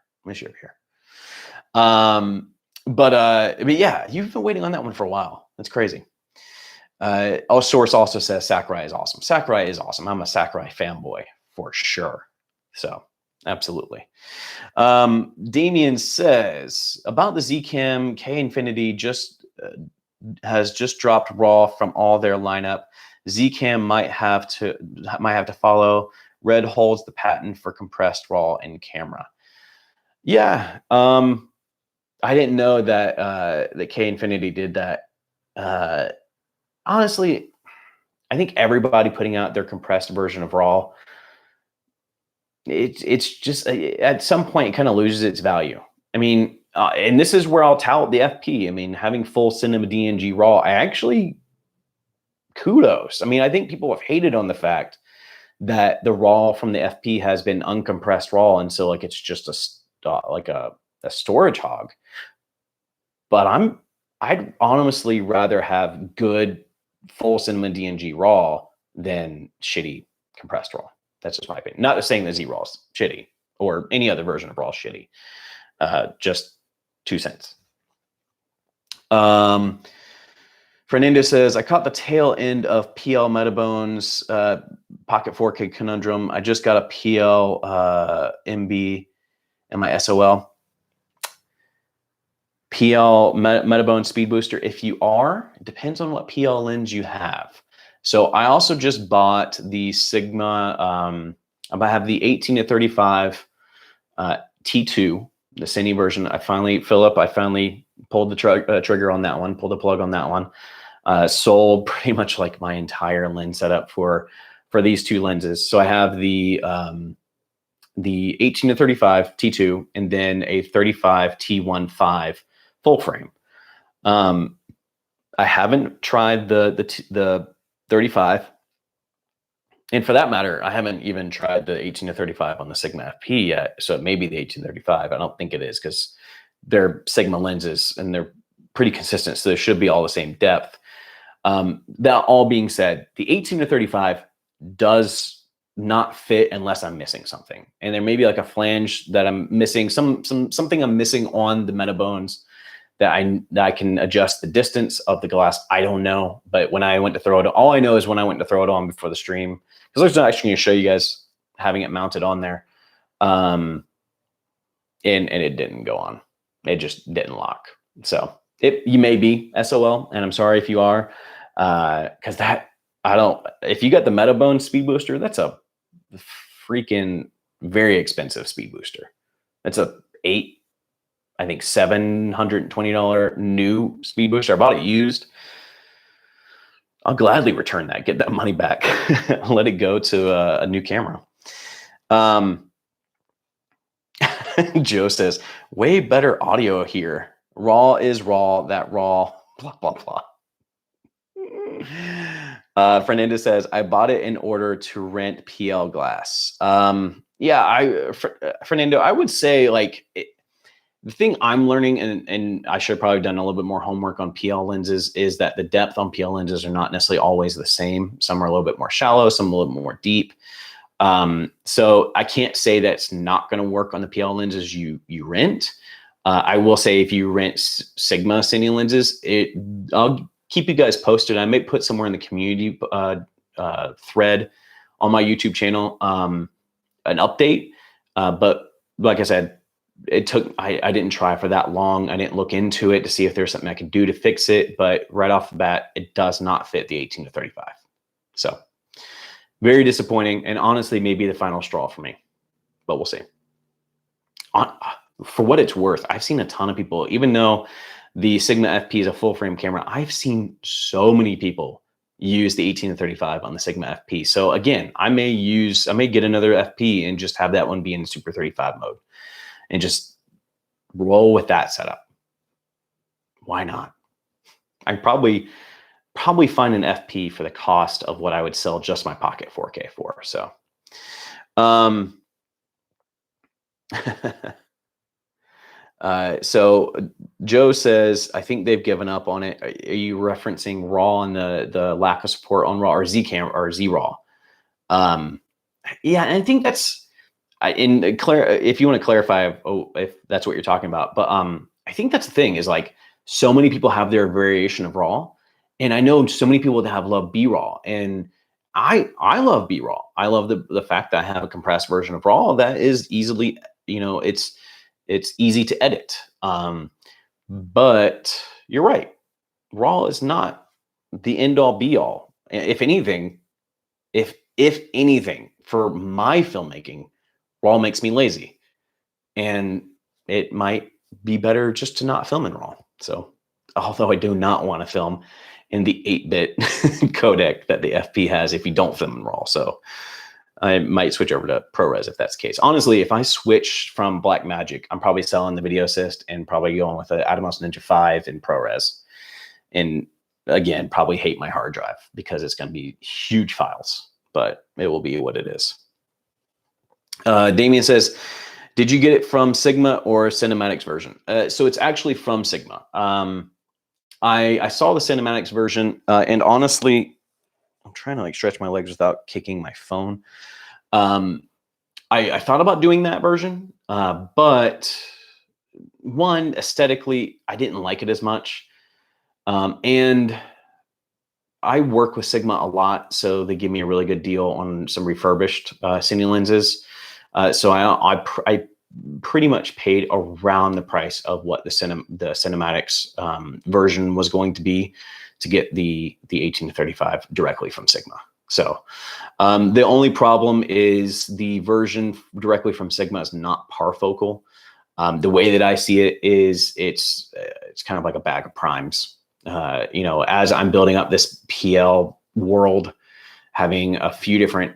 Speaker 1: But yeah, you've been waiting on that one for a while. That's crazy. Source also says Sakurai is awesome. Sakurai is awesome. I'm a Sakurai fanboy for sure. So absolutely. Damien says about the Zcam, K Infinity has just dropped RAW from all their lineup. Zcam might have to follow. Red holds the patent for compressed RAW in camera. Yeah, I didn't know that that K Infinity did that. Honestly, I think everybody putting out their compressed version of RAW, it's just at some point it kind of loses its value. I mean, and this is where I'll tout the FP. I mean, having full cinema DNG RAW, I actually kudos. I mean, I think people have hated on the fact that the RAW from the FP has been uncompressed RAW, and so like it's just a storage hog. But I'd honestly rather have good full cinema DNG RAW than shitty compressed RAW. That's just my opinion. Not saying that Z RAW is shitty or any other version of RAW is shitty. Just 2 cents. Fernando says, I caught the tail end of PL Metabone's Pocket 4K conundrum. I just got a PL MB in my SOL. PL Metabone Speed Booster. If you are, it depends on what PL lens you have. So I also just bought the Sigma. I have the 18-35 T2, the Cine version. I finally pulled the trigger on that one, pulled the plug on that one. Sold pretty much like my entire lens setup for these 2 lenses. So I have the 18-35 T2 and then a 35 T1.5 full frame. I haven't tried the 35. And for that matter, I haven't even tried the 18 to 35 on the Sigma FP yet. So it may be the 18 to 35. I don't think it is because they're Sigma lenses and they're pretty consistent. So they should be all the same depth. That all being said, the 18 to 35 does not fit unless I'm missing something. And there may be like a flange that I'm missing, something I'm missing on the metabones that I can adjust the distance of the glass. I don't know. But when I went to throw it, all I know is when I went to throw it on before the stream, because I was actually going to show you guys having it mounted on there. And it didn't go on. It just didn't lock. So you may be SOL, and I'm sorry if you are, because if you got the Metabone speed booster, that's a freaking very expensive speed booster. That's I think $720 new speed booster. I bought it used. I'll gladly return that, get that money back, let it go to a new camera. Joe says, way better audio here. Raw is raw, that raw, blah, blah, blah. Fernandez says, I bought it in order to rent PL glass. Fernando, I would say like the thing I'm learning, and I should have probably done a little bit more homework on PL lenses, is that the depth on PL lenses are not necessarily always the same. Some are a little bit more shallow, some a little bit more deep. So I can't say that's not going to work on the PL lenses you rent. I will say if you rent Sigma Cine lenses, I'll keep you guys posted. I may put somewhere in the community thread on my YouTube channel an update. But like I said, I didn't try for that long. I didn't look into it to see if there's something I could do to fix it. But right off the bat, it does not fit the 18 to 35. So very disappointing, and honestly, maybe the final straw for me, but we'll see. For what it's worth, I've seen a ton of people, even though the Sigma FP is a full frame camera, I've seen so many people use the 18 to 35 on the Sigma FP. So again, I may get another FP and just have that one be in Super 35 mode and just roll with that setup. Why not? I probably find an FP for the cost of what I would sell just my Pocket 4K for. So, so Joe says, I think they've given up on it. Are you referencing RAW and the lack of support on RAW or Z RAW? Yeah, and I think that's if you want to clarify, if that's what you're talking about, but I think that's the thing is like so many people have their variation of RAW. And I know so many people that love B-RAW, and I love B-RAW. I love the fact that I have a compressed version of RAW that is easily, it's easy to edit. But you're right, RAW is not the end-all be-all. If anything, for my filmmaking, RAW makes me lazy, and it might be better just to not film in RAW. So, although I do not want to film in the 8-bit codec that the FP has if you don't film in RAW. So I might switch over to ProRes if that's the case. Honestly, if I switch from Blackmagic, I'm probably selling the Video Assist and probably going with the Atomos Ninja 5 in ProRes. And again, probably hate my hard drive because it's going to be huge files, but it will be what it is. Damien says, did you get it from Sigma or Cinematics version? So it's actually from Sigma. I saw the Cinematics version, and honestly, I'm trying to like stretch my legs without kicking my phone. I thought about doing that version, but one, aesthetically, I didn't like it as much. And I work with Sigma a lot, so they give me a really good deal on some refurbished Cine lenses. So I pretty much paid around the price of what the Cinematics version was going to be to get the 18 to 35 directly from Sigma. So the only problem is the version directly from Sigma is not parfocal. The way that I see it is it's kind of like a bag of primes. As I'm building up this PL world, having a few different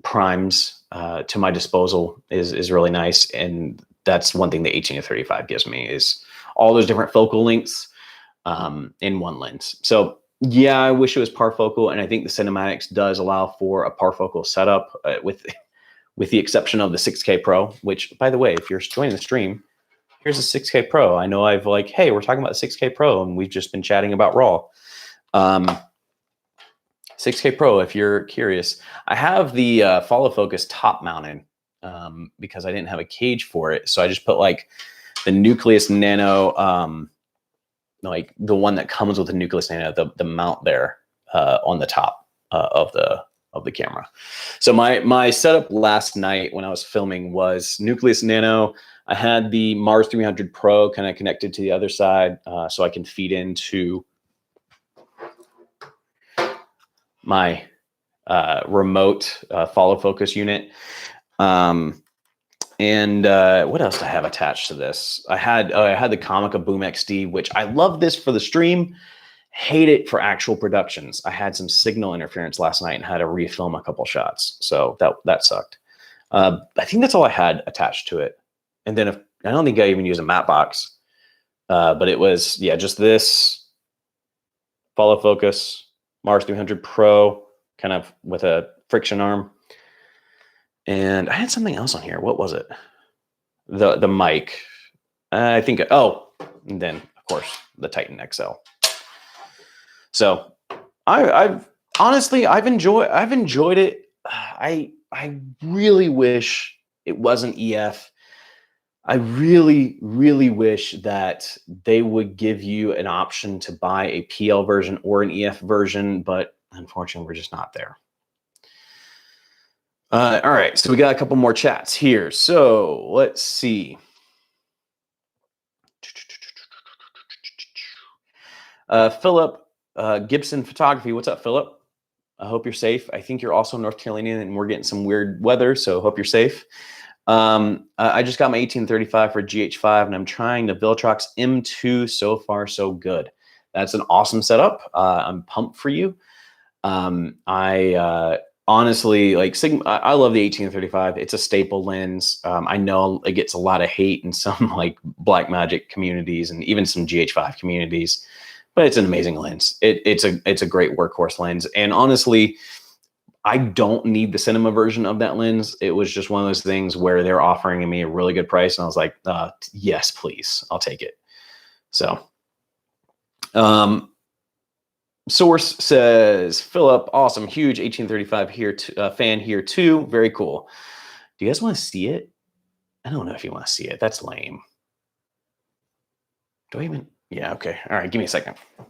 Speaker 1: primes to my disposal is really nice. And that's one thing the 18 to 35 gives me is all those different focal lengths in one lens. So Yeah, I wish it was parfocal, and I think the cinematics does allow for a parfocal setup with the exception of the 6K Pro, which, by the way, if you're joining the stream, here's a 6K Pro. I know I've like, hey, we're talking about the 6K Pro, and we've just been chatting about RAW. 6K Pro, if you're curious. I have the follow focus top mounted because I didn't have a cage for it. So I just put like the Nucleus Nano, like the one that comes with the Nucleus Nano, the mount there on the top of the camera. So my setup last night when I was filming was Nucleus Nano. I had the Mars 300 Pro kind of connected to the other side so I can feed into my remote follow focus unit. And what else do I have attached to this? I had the Comica Boom XD, which I love this for the stream, hate it for actual productions. I had some signal interference last night and had to refilm a couple shots. So that sucked. I think that's all I had attached to it. And then I don't think I even used a matte box, but it was, yeah, just this follow focus, Mars 300 Pro, kind of with a friction arm. And I had something else on here. What was it? The mic. I think, and then of course the Titan XL. So I've honestly enjoyed it. I really wish it wasn't EF. I really, really wish that they would give you an option to buy a PL version or an EF version, but unfortunately, we're just not there. All right, so we got a couple more chats here. So let's see. Philip Gibson Photography. What's up, Philip? I hope you're safe. I think you're also North Carolinian, and we're getting some weird weather, so hope you're safe. I just got my 1835 for GH5, and I'm trying the Viltrox M2. So far, so good. That's an awesome setup. I'm pumped for you. Honestly, like I love the 1835. It's a staple lens. I know it gets a lot of hate in some like Blackmagic communities and even some GH5 communities, but it's an amazing lens. It's a great workhorse lens. And honestly, I don't need the cinema version of that lens. It was just one of those things where they're offering me a really good price, and I was like, yes, please, I'll take it. So, Source says, Philip, awesome, huge 1835 here, fan here too. Very cool. Do you guys want to see it? I don't know if you want to see it. That's lame. Do I even? Yeah, okay. All right, give me a second. I'm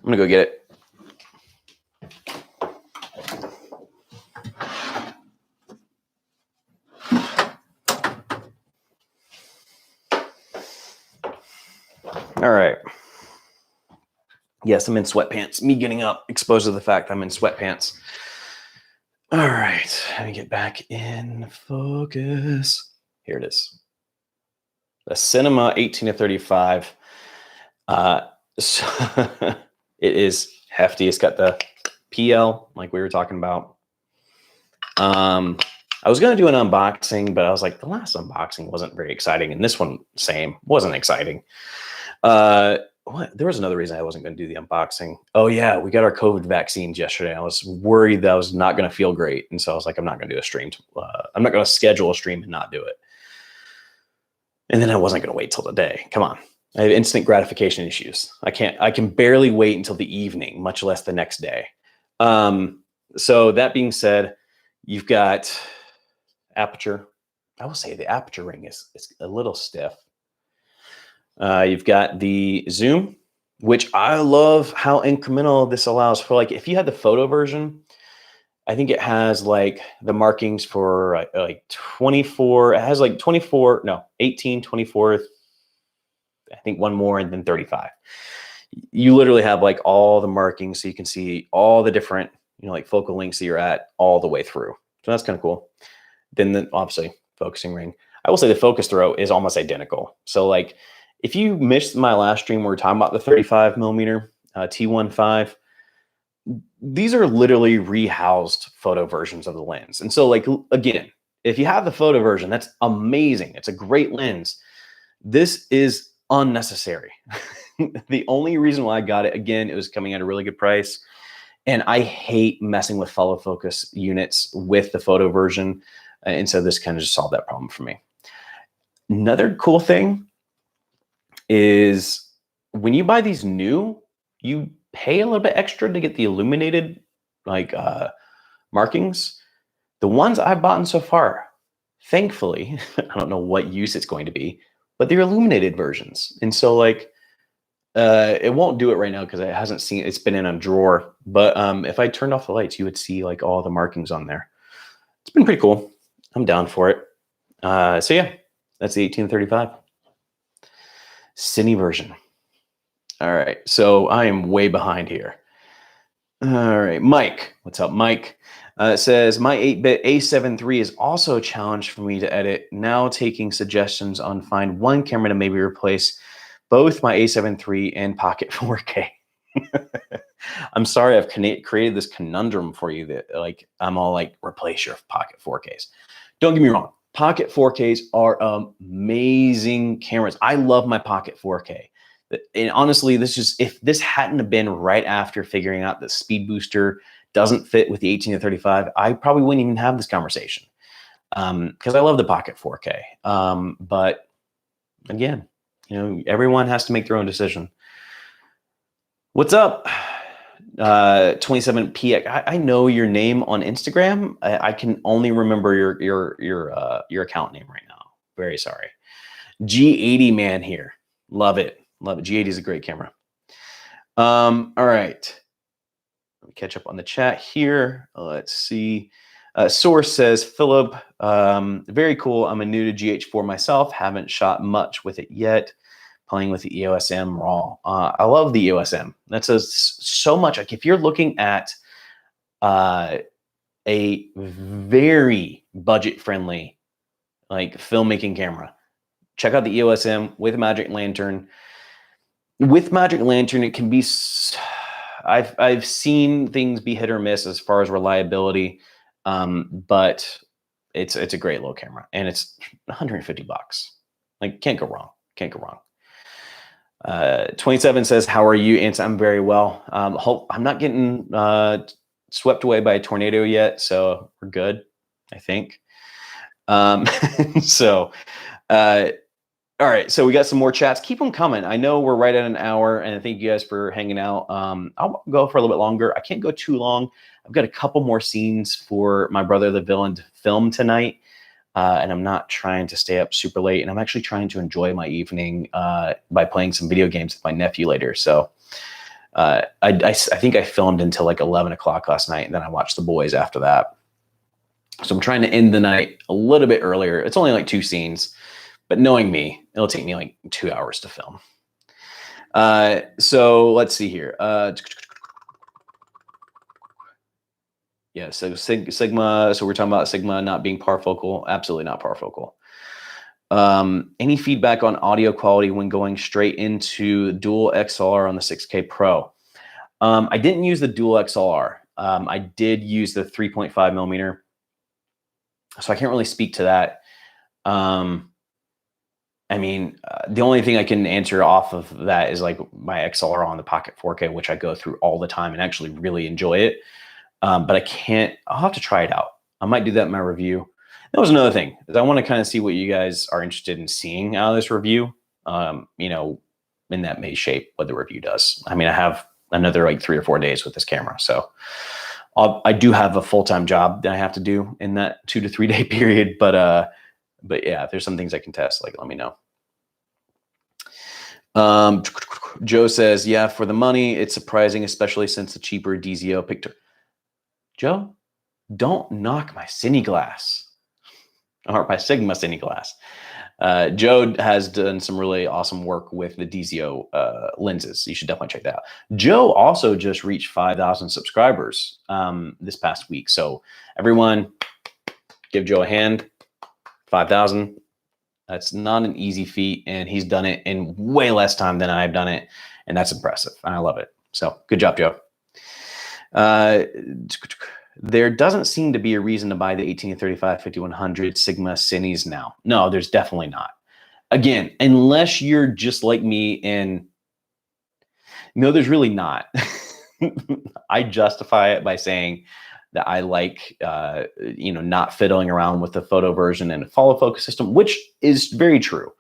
Speaker 1: gonna go get it. All right. Yes, I'm in sweatpants. Me getting up, exposed to the fact I'm in sweatpants. All right, let me get back in focus. Here it is. The Cinema 18-35. So it is hefty. It's got the PL, like we were talking about. I was going to do an unboxing, but I was like, the last unboxing wasn't very exciting. And this one, same, wasn't exciting. There was another reason I wasn't going to do the unboxing. Oh yeah, we got our COVID vaccines yesterday. I was worried that I was not going to feel great. And so I was like, I'm not going to do a stream. I'm not going to schedule a stream and not do it. And then I wasn't going to wait till the day. Come on. I have instant gratification issues. I can barely wait until the evening, much less the next day. So that being said, you've got Aperture. I will say the Aperture ring is a little stiff. You've got the zoom, which I love how incremental this allows for. Like if you had the photo version, I think it has like the markings for like 24. It has like 24, no, 18, 24. I think one more and then 35. You literally have like all the markings so you can see all the different, like focal lengths that you're at all the way through. So that's kind of cool. Then obviously focusing ring. I will say the focus throw is almost identical. So like if you missed my last stream where we were talking about the 35 millimeter T15, these are literally rehoused photo versions of the lens. And so like, again, if you have the photo version, that's amazing. It's a great lens. This is unnecessary. The only reason why I got it, again, it was coming at a really good price. And I hate messing with follow focus units with the photo version. And so this kind of just solved that problem for me. Another cool thing is when you buy these new, you pay a little bit extra to get the illuminated markings. The ones I've bought so far, thankfully, I don't know what use it's going to be, but they're illuminated versions. And so it won't do it right now because it hasn't seen, it's been in a drawer. But if I turned off the lights, you would see like all the markings on there. It's been pretty cool. I'm down for it. So yeah, that's the 1835 Cine version. All right, so I am way behind here. All right, Mike, what's up, Mike? Says my 8-bit A7 III is also a challenge for me to edit. Now taking suggestions on find one camera to maybe replace both my A7 III and Pocket 4K. I'm sorry I've created this conundrum for you that like I'm all like replace your Pocket 4Ks. Don't get me wrong, Pocket 4Ks are amazing cameras. I love my Pocket 4K. And honestly, if this hadn't have been right after figuring out that speed booster doesn't fit with the 18 to 35, I probably wouldn't even have this conversation because I love the Pocket 4K. But again, you know, everyone has to make their own decision. What's up, 27PX? I know your name on Instagram. I can only remember your account name right now. Very sorry. G80 man here. Love it. Love it. G80 is a great camera. All right. Let me catch up on the chat here. Let's see. Source says, Philip, very cool. I'm a new to GH4 myself. Haven't shot much with it yet. Playing with the EOS M RAW. I love the EOS M. That says so much. Like if you're looking at a very budget-friendly like filmmaking camera, check out the EOS M with Magic Lantern. With Magic Lantern, it can be. I've seen things be hit or miss as far as reliability, but it's a great little camera, and it's $150. Like can't go wrong. Can't go wrong. 27 says, "How are you?" And I'm very well. I'm not getting swept away by a tornado yet, so we're good, I think. All right, so we got some more chats. Keep them coming. I know we're right at an hour, and thank you guys for hanging out. I'll go for a little bit longer. I can't go too long. I've got a couple more scenes for my brother, the villain, to film tonight, and I'm not trying to stay up super late, and I'm actually trying to enjoy my evening by playing some video games with my nephew later. So I think I filmed until like 11 o'clock last night, and then I watched The Boys after that. So I'm trying to end the night a little bit earlier. It's only like 2 scenes. But knowing me, it'll take me like 2 hours to film. So let's see here. Yeah, so Sigma. So we're talking about Sigma not being parfocal. Absolutely not parfocal. Any feedback on audio quality when going straight into dual XLR on the 6K Pro? I didn't use the dual XLR. I did use the 3.5 millimeter. So I can't really speak to that. I mean, the only thing I can answer off of that is like my XLR on the Pocket 4K, which I go through all the time and actually really enjoy it. But I'll have to try it out. I might do that in my review. That was another thing, is I want to kind of see what you guys are interested in seeing out of this review. You know, and that may shape what the review does. I mean, I have another like 3 or 4 days with this camera. So I do have a full-time job that I have to do in that 2 to 3 day period. But yeah, if there's some things I can test, like let me know. Joe says, yeah, for the money, it's surprising, especially since the cheaper DZO picture. Joe, don't knock my Cine glass or my Sigma Cine glass. Joe has done some really awesome work with the DZO lenses. You should definitely check that out. Joe also just reached 5,000 subscribers this past week. So everyone give Joe a hand. 5,000. That's not an easy feat, and he's done it in way less time than I've done it, and that's impressive. I love it. So good job, Joe. There doesn't seem to be a reason to buy the 18-35 5100 Sigma Cines now. No, there's definitely not. Again, unless you're just like me and No, there's really not. I justify it by saying that I like, not fiddling around with the photo version and a follow focus system, which is very true.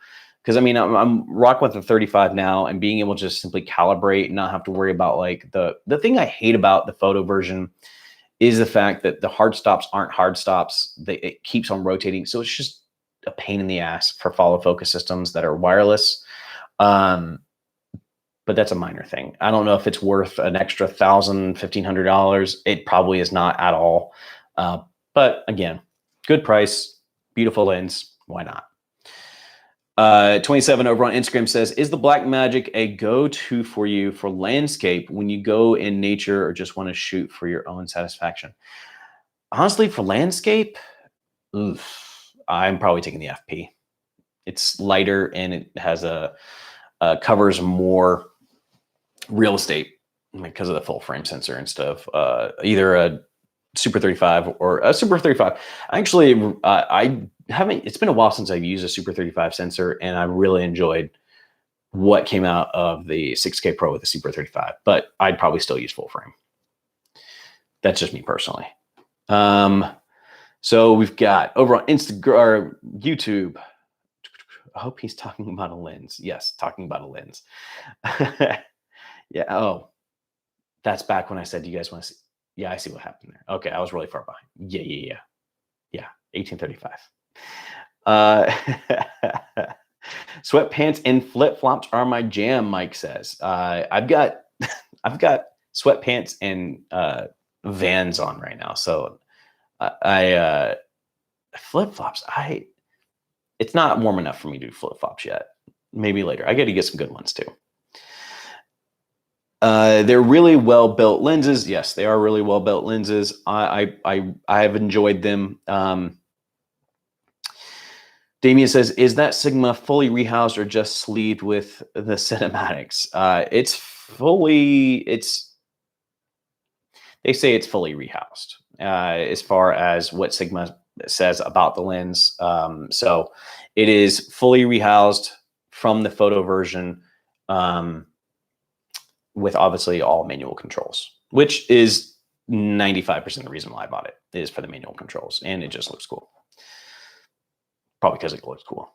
Speaker 1: Because I mean, I'm rocking with the 35 now, and being able to just simply calibrate and not have to worry about like the thing I hate about the photo version is the fact that the hard stops aren't hard stops. It keeps on rotating, so it's just a pain in the ass for follow focus systems that are wireless. But that's a minor thing. I don't know if it's worth an extra $1,000, $1,500. It probably is not at all. But again, good price, beautiful lens. Why not? 27 over on Instagram says, is the Blackmagic a go-to for you for landscape when you go in nature or just want to shoot for your own satisfaction? Honestly, for landscape, I'm probably taking the FP. It's lighter and it has covers more real estate because of the full frame sensor instead of either a Super 35 or a Super 35. Actually, I haven't. It's been a while since I've used a Super 35 sensor, and I really enjoyed what came out of the 6K Pro with the Super 35. But I'd probably still use full frame. That's just me personally. So we've got over on Instagram or YouTube. I hope he's talking about a lens. Yes, talking about a lens. Yeah. Oh, that's back when I said, do you guys want to see? Yeah, I see what happened there. Okay, I was really far behind. Yeah. 1835. Sweatpants and flip-flops are my jam, Mike says. I've got sweatpants and Vans on right now. So I flip-flops, it's not warm enough for me to do flip-flops yet. Maybe later. I got to get some good ones too. They're really well-built lenses. Yes, they are really well-built lenses. I have enjoyed them. Damien says, is that Sigma fully rehoused or just sleeved with the cinematics? They say it's fully rehoused as far as what Sigma says about the lens. So it is fully rehoused from the photo version, with obviously all manual controls, which is 95% of the reason why I bought it is for the manual controls, and it just looks cool. Probably because it looks cool.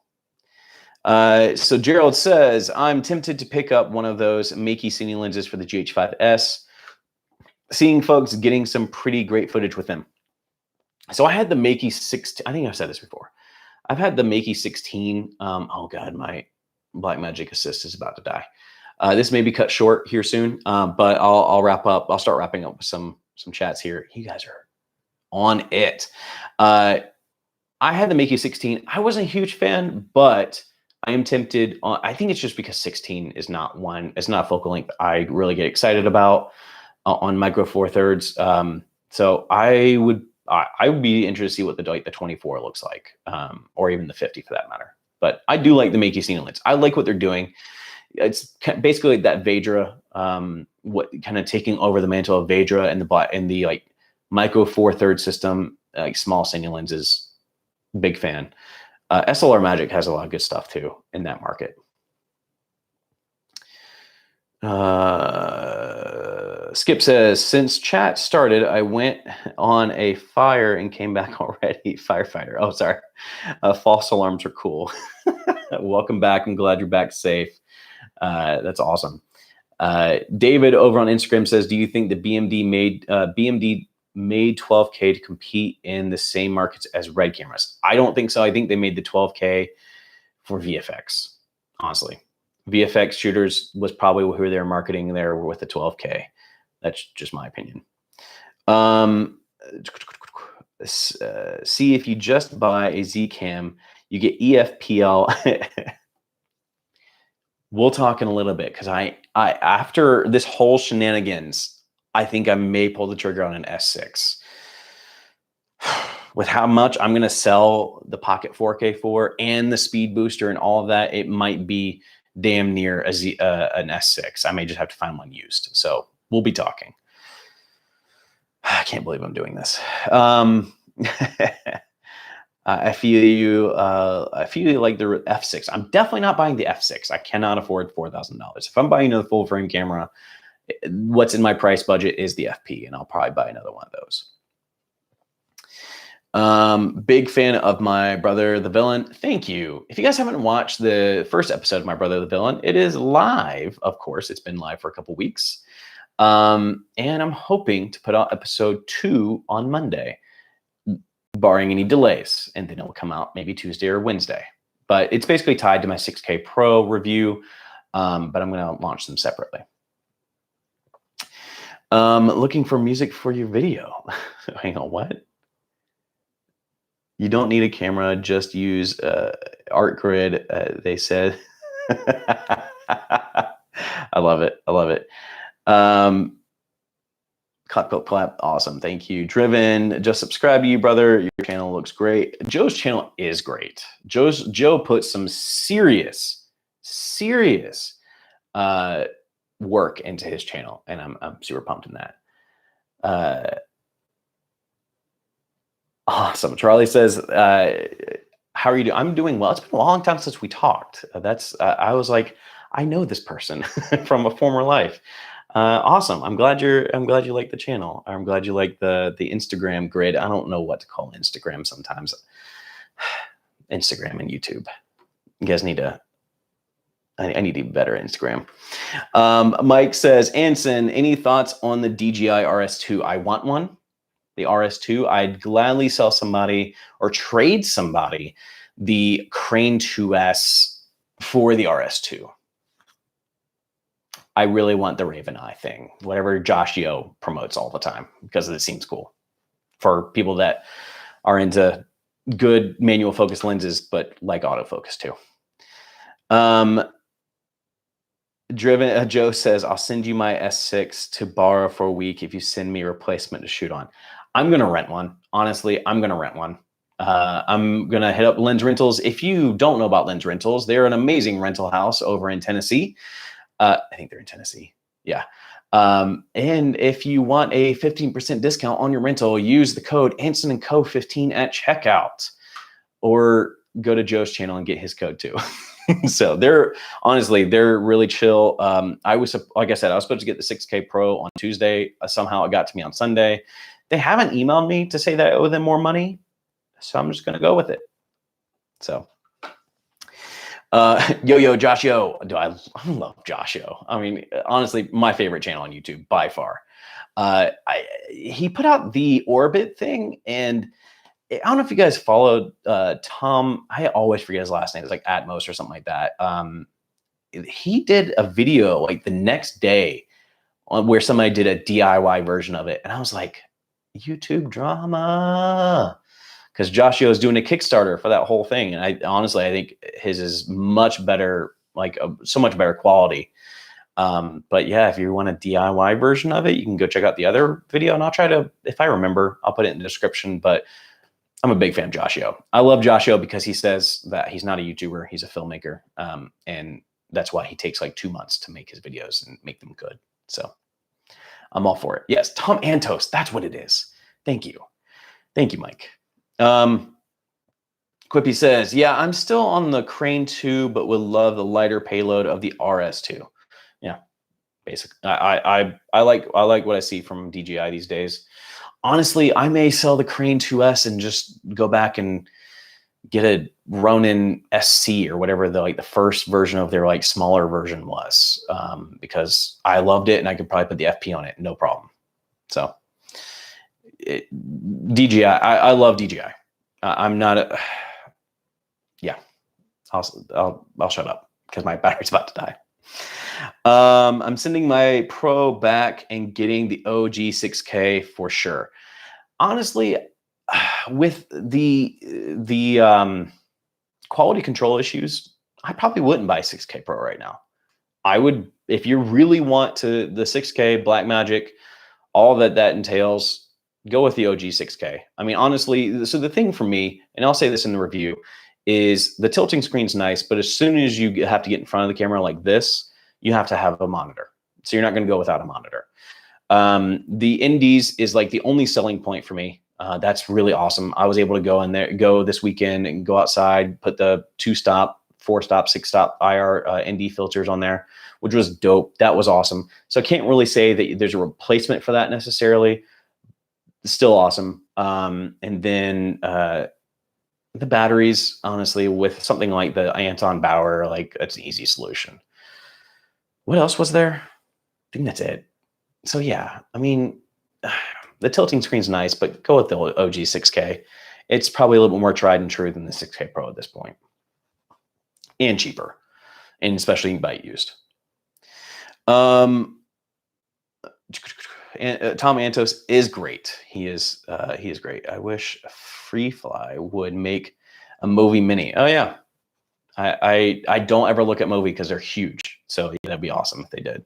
Speaker 1: So Gerald says, I'm tempted to pick up one of those Makey Cine lenses for the GH5S, seeing folks getting some pretty great footage with them. So I had the Makey 16. I think I've said this before. I've had the Makey 16. Oh God, my Blackmagic Assist is about to die. This may be cut short here soon, but I'll wrap up. I'll start wrapping up with some chats here. You guys are on it. I had the Makey 16. I wasn't a huge fan, but I am tempted. I think it's just because 16 is not it's not a focal length I really get excited about on micro four thirds. So I would be interested to see what the 24 looks like, or even the 50 for that matter. But I do like the Makey Cine lens. I like what they're doing. It's basically like that Vedra, what kind of taking over the mantle of Vedra and the like micro four thirds system, like small cine lenses. Big fan. SLR Magic has a lot of good stuff too in that market. Skip says, since chat started, I went on a fire and came back already. Firefighter. Oh, sorry. False alarms are cool. Welcome back. I'm glad you're back safe. That's awesome. David over on Instagram says, do you think the BMD made 12K to compete in the same markets as RED cameras? I don't think so. I think they made the 12K for VFX, honestly. VFX shooters was probably who they were marketing there with the 12K. That's just my opinion. See, if you just buy a Z cam, you get EFPL. We'll talk in a little bit, because I after this whole shenanigans, I think I may pull the trigger on an S6. With how much I'm going to sell the Pocket 4K for and the speed booster and all of that, it might be damn near an S6. I may just have to find one used. So we'll be talking. I can't believe I'm doing this. I feel you. I feel you like the F6. I'm definitely not buying the F6. I cannot afford $4,000. If I'm buying a full frame camera, what's in my price budget is the FP, and I'll probably buy another one of those. Big fan of My Brother the Villain. Thank you. If you guys haven't watched the first episode of My Brother the Villain, it is live. Of course, it's been live for a couple weeks. And I'm hoping to put out episode 2 on Monday, barring any delays, and then it'll come out maybe Tuesday or Wednesday. But it's basically tied to my 6K Pro review, but I'm going to launch them separately. Looking for music for your video. Hang on, what? You don't need a camera, just use ArtGrid, they said. I love it. I love it. Clap, clap, clap. Awesome. Thank you. Driven, just subscribe to you, brother. Your channel looks great. Joe's channel is great. Joe put some serious work into his channel, and I'm super pumped in that. Awesome. Charlie says, how are you doing? I'm doing well. It's been a long time since we talked. I was like, I know this person from a former life. Awesome. I'm glad you like the channel. I'm glad you like the Instagram grid. I don't know what to call Instagram sometimes. Instagram and YouTube. You guys need to, I need to be better at Instagram. Mike says, Anson, any thoughts on the DJI RS2? I want one. The RS2, I'd gladly sell somebody or trade somebody the Crane 2S for the RS2. I really want the Raven Eye thing, whatever Josh Yo promotes all the time, because it seems cool for people that are into good manual focus lenses, but like autofocus too. Joe says, I'll send you my S6 to borrow for a week if you send me a replacement to shoot on. I'm going to rent one. Honestly, I'm going to rent one. I'm going to hit up Lens Rentals. If you don't know about Lens Rentals, they're an amazing rental house over in Tennessee. I think they're in Tennessee. Yeah. And if you want a 15% discount on your rental, use the code Anson & Co 15 at checkout, or go to Joe's channel and get his code too. So they're really chill. Like I said, I was supposed to get the 6K Pro on Tuesday. Somehow it got to me on Sunday. They haven't emailed me to say that I owe them more money, so I'm just going to go with it. So, Josh Yo. I love Josh Yo. I mean, honestly, my favorite channel on YouTube by far. He put out the Orbit thing, and I don't know if you guys followed Tom. I always forget his last name. It's like Atmos or something like that. He did a video like the next day where somebody did a DIY version of it, and I was like, YouTube drama, because Josh Yo is doing a Kickstarter for that whole thing, and I think his is much better, like so much better quality. But yeah, if you want a DIY version of it, you can go check out the other video, and I'll try to, if I remember, I'll put it in the description. But I'm a big fan of Josh Yo. I love Josh Yo because he says that he's not a YouTuber, he's a filmmaker, and that's why he takes like 2 months to make his videos and make them good. So I'm all for it. Yes, Tom Antos, that's what it is. Thank you, Mike. Quippy says, yeah, I'm still on the Crane 2, but would love the lighter payload of the RS2. Yeah, basically, I like what I see from DJI these days. Honestly, I may sell the Crane 2S and just go back and get a Ronin SC or whatever the first version of their like smaller version was, because I loved it and I could probably put the FP on it, no problem. So DJI, I love DJI. I'm not a, yeah, I'll shut up because my battery's about to die. I'm sending my Pro back and getting the OG 6K for sure. Honestly, with the quality control issues, I probably wouldn't buy 6K Pro right now. I would, if you really want to the 6K Blackmagic, all that entails, go with the OG 6K. I mean, honestly, so the thing for me, and I'll say this in the review, is the tilting screen's nice, but as soon as you have to get in front of the camera like this, you have to have a monitor. So you're not going to go without a monitor. The Indies is like the only selling point for me. That's really awesome. I was able to go this weekend and go outside, put the 2-stop, 4-stop, 6-stop IR ND filters on there, which was dope. That was awesome. So I can't really say that there's a replacement for that necessarily. It's still awesome. And then the batteries, honestly, with something like the Anton Bauer, like that's an easy solution. What else was there? I think that's it. So yeah, I mean, the tilting screen's nice, but go with the OG 6K. It's probably a little bit more tried and true than the 6K Pro at this point, and cheaper, and especially you can buy it used. Tom Antos is great. He is great. I wish FreeFly would make a Movi Mini. Oh yeah, I don't ever look at Movi because they're huge. So yeah, that'd be awesome if they did.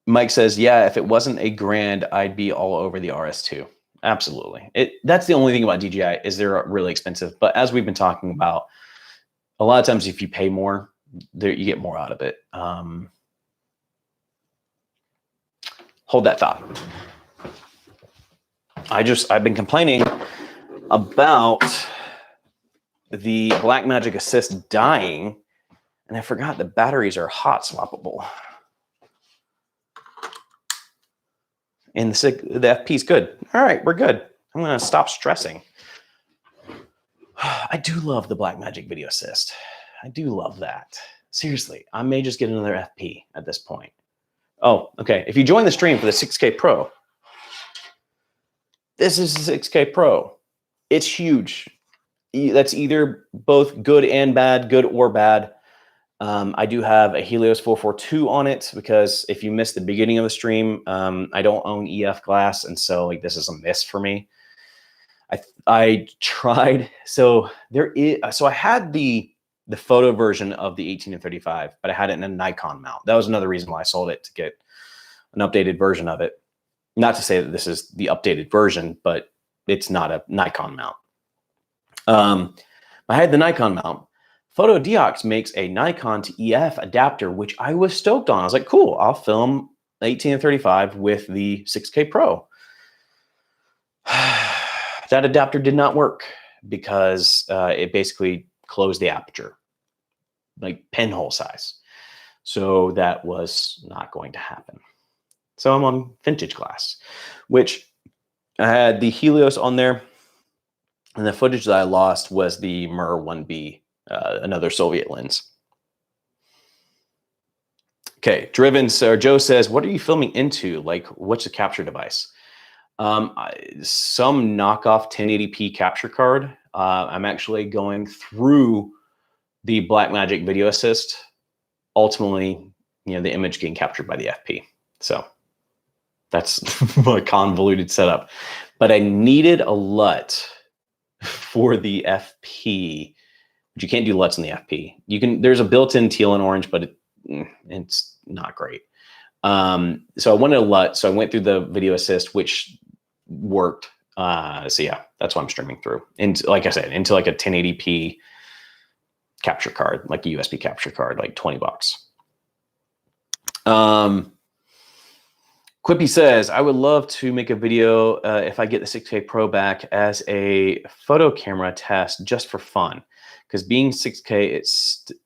Speaker 1: Mike says, yeah, if it wasn't a grand, I'd be all over the RS2. Absolutely. That's the only thing about DJI is they're really expensive. But as we've been talking about, a lot of times if you pay more, you get more out of it. Hold that thought. I've been complaining about the Blackmagic Assist dying, and I forgot the batteries are hot swappable. And the FP is good. All right, we're good. I'm going to stop stressing. I do love the Blackmagic Video Assist. I do love that. Seriously, I may just get another FP at this point. Oh, okay. If you join the stream for the 6K Pro, this is the 6K Pro. It's huge. That's either both good and bad, good or bad. I do have a Helios 442 on it because if you missed the beginning of the stream, I don't own EF glass, and so like this is a miss for me. I tried. So I had the photo version of the 18 and 35, but I had it in a Nikon mount. That was another reason why I sold it, to get an updated version of it. Not to say that this is the updated version, but it's not a Nikon mount. I had the Nikon mount. PhotoDiox makes a Nikon to EF adapter, which I was stoked on. I was like, cool, I'll film 18 and 35 with the 6K Pro. That adapter did not work because it basically closed the aperture, like pinhole size. So that was not going to happen. So I'm on vintage glass, which I had the Helios on there. And the footage that I lost was the Mir 1B, another Soviet lens. Okay, Joe says, what are you filming into? Like, what's the capture device? Some knockoff 1080p capture card. I'm actually going through the Blackmagic Video Assist. Ultimately, the image getting captured by the FP. So that's a convoluted setup. But I needed a LUT for the FP, but you can't do LUTs in the FP. There's a built-in teal and orange, but it's not great. So I wanted a LUT, so I went through the Video Assist, which worked. So yeah, that's what I'm streaming through. And like I said, into like a 1080p capture card, like a USB capture card, like $20. Quippy says, I would love to make a video if I get the 6K Pro back as a photo camera test just for fun. Because being 6K,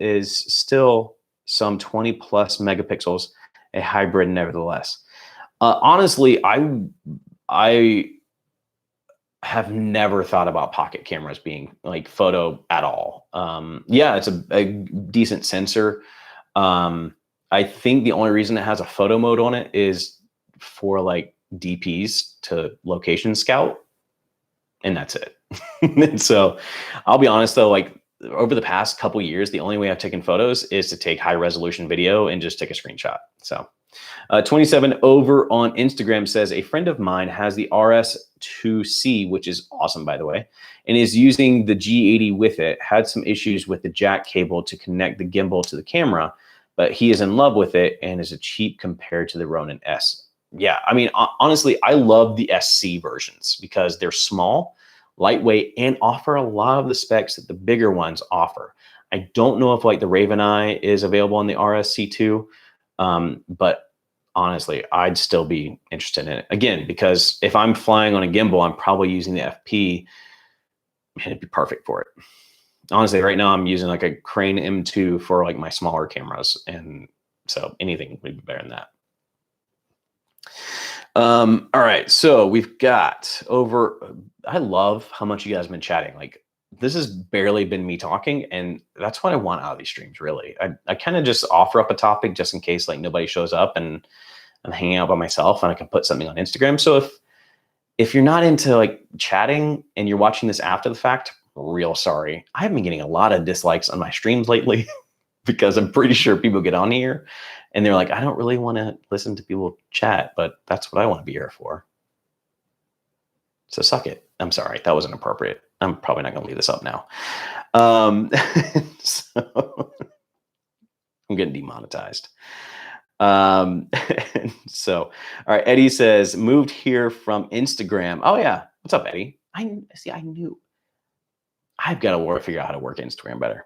Speaker 1: is still some 20 plus megapixels, a hybrid nevertheless. Honestly, I have never thought about pocket cameras being like photo at all. Yeah, it's a decent sensor. I think the only reason it has a photo mode on it is for like DPs to location scout, and that's it. And so I'll be honest though, like over the past couple years, the only way I've taken photos is to take high resolution video and just take a screenshot. So 27 over on Instagram says, a friend of mine has the RS2C, which is awesome, by the way, and is using the G80 with it. Had some issues with the jack cable to connect the gimbal to the camera, but he is in love with it and is a cheap compared to the Ronin S. Yeah, I mean, honestly, I love the SC versions because they're small, lightweight, and offer a lot of the specs that the bigger ones offer. I don't know if like the Raven Eye is available on the RSC2, but honestly, I'd still be interested in it. Again, because if I'm flying on a gimbal, I'm probably using the FP, and it'd be perfect for it. Honestly, right now I'm using like a Crane M2 for like my smaller cameras, and so anything would be better than that. All right, so we've got over. I love how much you guys have been chatting. Like, this has barely been me talking, and that's what I want out of these streams. Really, I kind of just offer up a topic just in case like nobody shows up, and I'm hanging out by myself, and I can put something on Instagram. So if you're not into like chatting and you're watching this after the fact, real sorry. I've been getting a lot of dislikes on my streams lately because I'm pretty sure people get on here and they're like, I don't really want to listen to people chat, but that's what I want to be here for. So suck it. I'm sorry. That wasn't appropriate. I'm probably not going to leave this up now. So I'm getting demonetized. So, all right. Eddie says, moved here from Instagram. Oh yeah. What's up, Eddie? I knew I've got to figure out how to work Instagram better.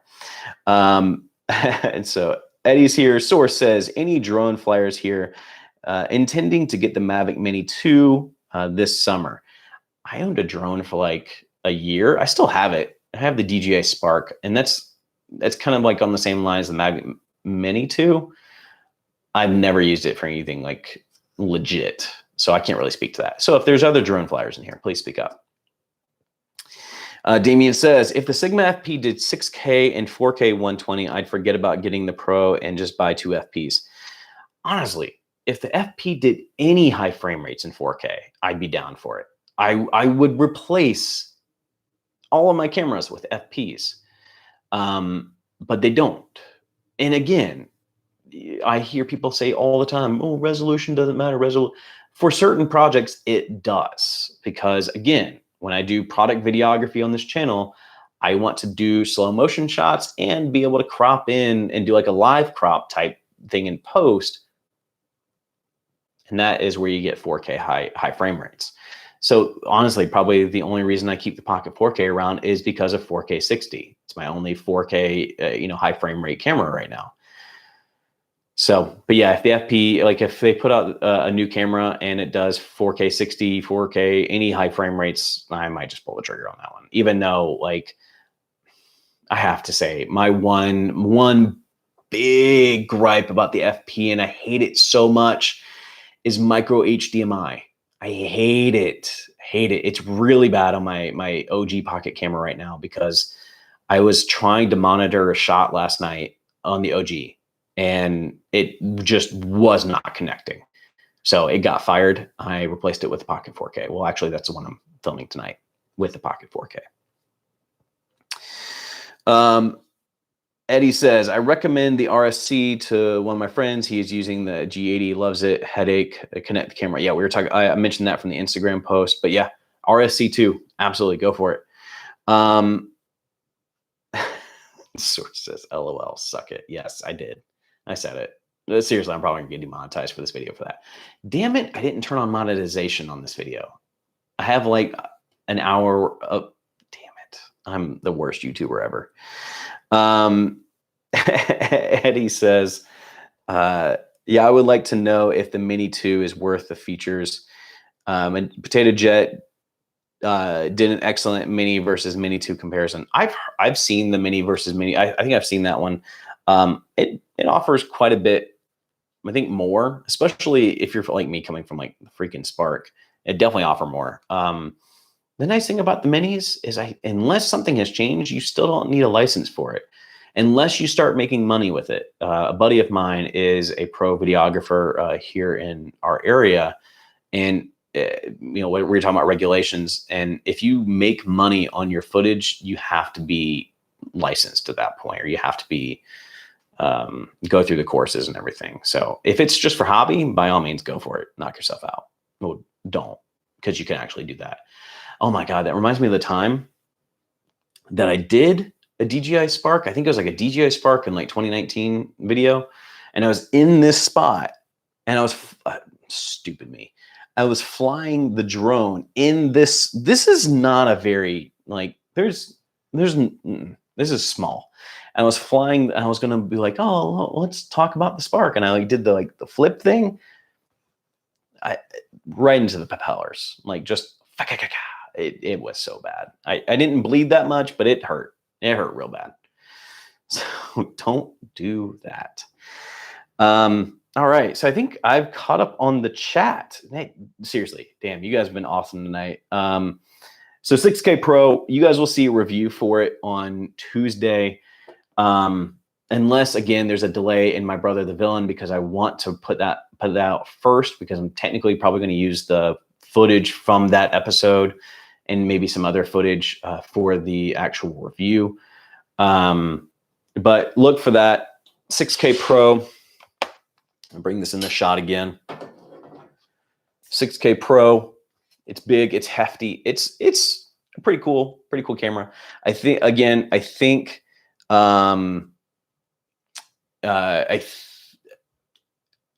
Speaker 1: And so Eddie's here. Source says, any drone flyers here intending to get the Mavic Mini 2 this summer. I owned a drone for like a year. I still have it. I have the DJI Spark, and that's kind of like on the same lines as the Mavic Mini 2. I've never used it for anything like legit, so I can't really speak to that. So if there's other drone flyers in here, please speak up. Damien says, if the Sigma FP did 6K and 4K 120, I'd forget about getting the Pro and just buy 2 FPs. Honestly, if the FP did any high frame rates in 4K, I'd be down for it. I would replace all of my cameras with FPs, but they don't. And again, I hear people say all the time, oh, resolution doesn't matter. For certain projects, it does. Because again, when I do product videography on this channel, I want to do slow motion shots and be able to crop in and do like a live crop type thing in post. And that is where you get 4K high frame rates. So honestly, probably the only reason I keep the Pocket 4K around is because of 4K 60. It's my only 4K, high frame rate camera right now. So, but yeah, if the FP, like if they put out a new camera and it does 4K 60, 4K, any high frame rates, I might just pull the trigger on that one. Even though, like, I have to say, my one big gripe about the FP, and I hate it so much, is micro HDMI. I hate it. It's really bad on my OG Pocket camera right now because I was trying to monitor a shot last night on the OG. And it just was not connecting. So it got fired. I replaced it with the Pocket 4K. Well, actually, that's the one I'm filming tonight with the Pocket 4K. Eddie says, I recommend the RSC to one of my friends. He is using the G80, loves it, headache, connect the camera. Yeah, we were talking, I mentioned that from the Instagram post, but yeah, RSC 2, absolutely, go for it. Source says, LOL, suck it. Yes, I did. I said it. Seriously, I'm probably going to get demonetized for this video for that. Damn it, I didn't turn on monetization on this video. I have like an hour of, damn it. I'm the worst YouTuber ever. Eddie says, yeah, I would like to know if the Mini 2 is worth the features. And Potato Jet did an excellent Mini versus Mini 2 comparison. I've seen the Mini versus Mini. I think I've seen that one. It offers quite a bit, I think, more, especially if you're like me coming from like the freaking Spark. It definitely offer more. The nice thing about the Minis is unless something has changed, you still don't need a license for it. Unless you start making money with it. A buddy of mine is a pro videographer here in our area. And, we're talking about regulations. And if you make money on your footage, you have to be licensed at that point, or you have to be go through the courses and everything. So if it's just for hobby, by all means, go for it. Knock yourself out. Well, don't, because you can actually do that. Oh my God, that reminds me of the time that I did a DJI Spark. I think it was like a DJI Spark in like 2019 video. And I was in this spot and I was, stupid me. I was flying the drone in this. This is not a very, like, this is small. And I was flying, and I was going to be like, oh, let's talk about the Spark. And I like did the flip thing. right into the propellers, like just it was so bad. I didn't bleed that much, but it hurt. It hurt real bad. So don't do that. All right. So I think I've caught up on the chat. Hey, seriously, damn, you guys have been awesome tonight. So 6K Pro, you guys will see a review for it on Tuesday. Unless again, there's a delay in My Brother the Villain, because I want to put it out first, because I'm technically probably going to use the footage from that episode and maybe some other footage for the actual review. But look for that 6K Pro. I'll bring this in the shot again. 6K Pro. It's big. It's hefty. It's a pretty cool camera.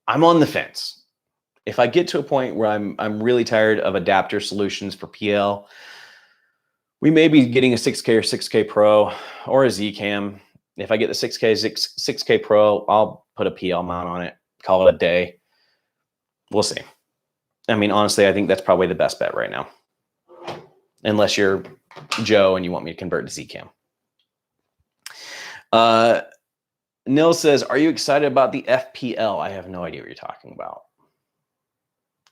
Speaker 1: I'm on the fence. If I get to a point where I'm really tired of adapter solutions for PL, we may be getting a 6K or 6K Pro or a Z cam. If I get the 6K Pro, I'll put a PL mount on it, call it a day. We'll see. I mean, honestly, I think that's probably the best bet right now. Unless you're Joe and you want me to convert to Z cam. Nil says, are you excited about the FPL? I have no idea what you're talking about.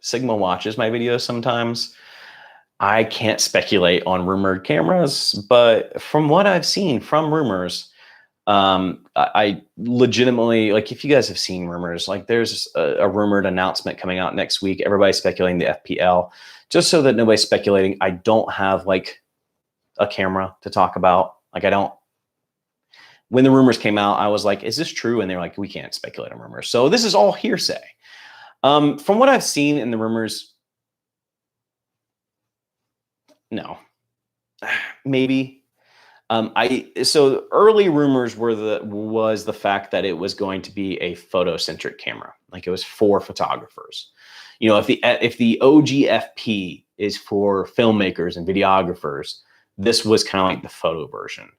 Speaker 1: Sigma watches my videos sometimes. I can't speculate on rumored cameras, but from what I've seen from rumors, I legitimately, like, if you guys have seen rumors, like there's a rumored announcement coming out next week. Everybody's speculating the FPL. Just so that nobody's speculating, I don't have like a camera to talk about. Like, I don't. When the rumors came out, I was like, is this true? And they're like, we can't speculate on rumors. So this is all hearsay. From what I've seen in the rumors, no, maybe. So early rumors was the fact that it was going to be a photocentric camera, like it was for photographers. You know, if the OGFP is for filmmakers and videographers, this was kind of like the photo version.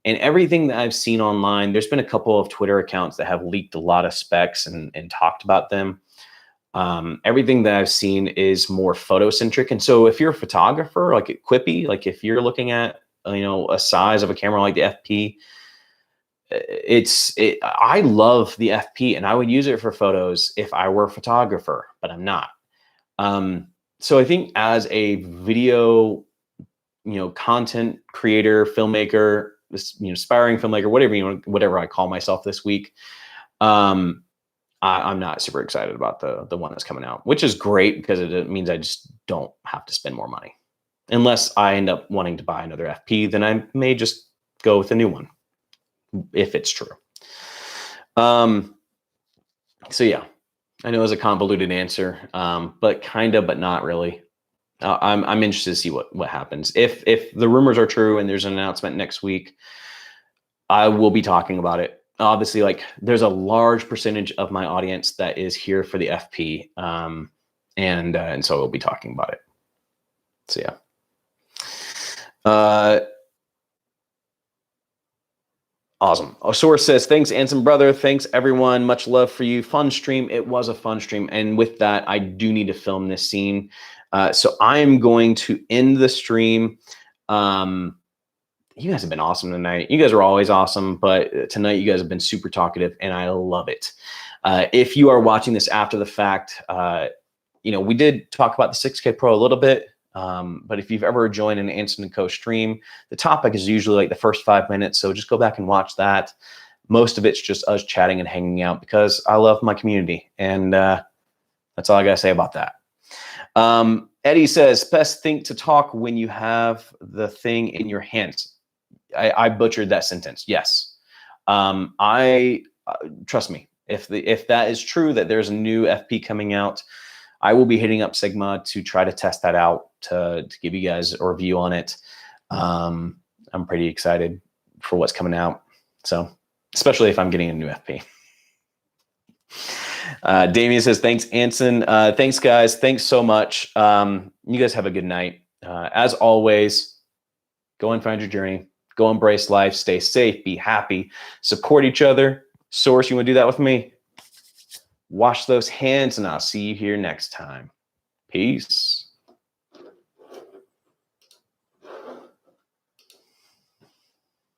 Speaker 1: And everything that I've seen online, there's been a couple of Twitter accounts that have leaked a lot of specs and talked about them. Everything that I've seen is more photocentric. And so if you're a photographer, like at Quippy, like if you're looking at, you know, a size of a camera like the FP, I love the FP and I would use it for photos if I were a photographer, but I'm not. So I think as a video, you know, content creator, filmmaker, aspiring filmmaker, whatever I call myself this week, I'm not super excited about the one that's coming out, which is great because it means I just don't have to spend more money. Unless I end up wanting to buy another FP, then I may just go with a new one, if it's true. So yeah, I know it's a convoluted answer, but kind of, but not really. I'm interested to see what happens. If the rumors are true and there's an announcement next week, I will be talking about it. Obviously, like there's a large percentage of my audience that is here for the FP, and so we'll be talking about it. So yeah. Awesome. Source says, thanks, Anson brother. Thanks, everyone. Much love for you. Fun stream. It was a fun stream. And with that, I do need to film this scene. So I'm going to end the stream. You guys have been awesome tonight. You guys are always awesome, but tonight you guys have been super talkative and I love it. If you are watching this after the fact, you know, we did talk about the 6K Pro a little bit. But if you've ever joined an Anson & Co stream, the topic is usually like the first 5 minutes. So just go back and watch that. Most of it's just us chatting and hanging out because I love my community. And that's all I got to say about that. Eddie says, best thing to talk when you have the thing in your hands. I butchered that sentence. Yes. Trust me, if that is true, that there's a new FP coming out, I will be hitting up Sigma to try to test that out, to give you guys a review on it. I'm pretty excited for what's coming out. So, especially if I'm getting a new FP. Damien says, thanks, Anson. Thanks, guys. Thanks so much. You guys have a good night. As always, go and find your journey. Go embrace life. Stay safe. Be happy. Support each other. Source, you want to do that with me? Wash those hands, and I'll see you here next time. Peace.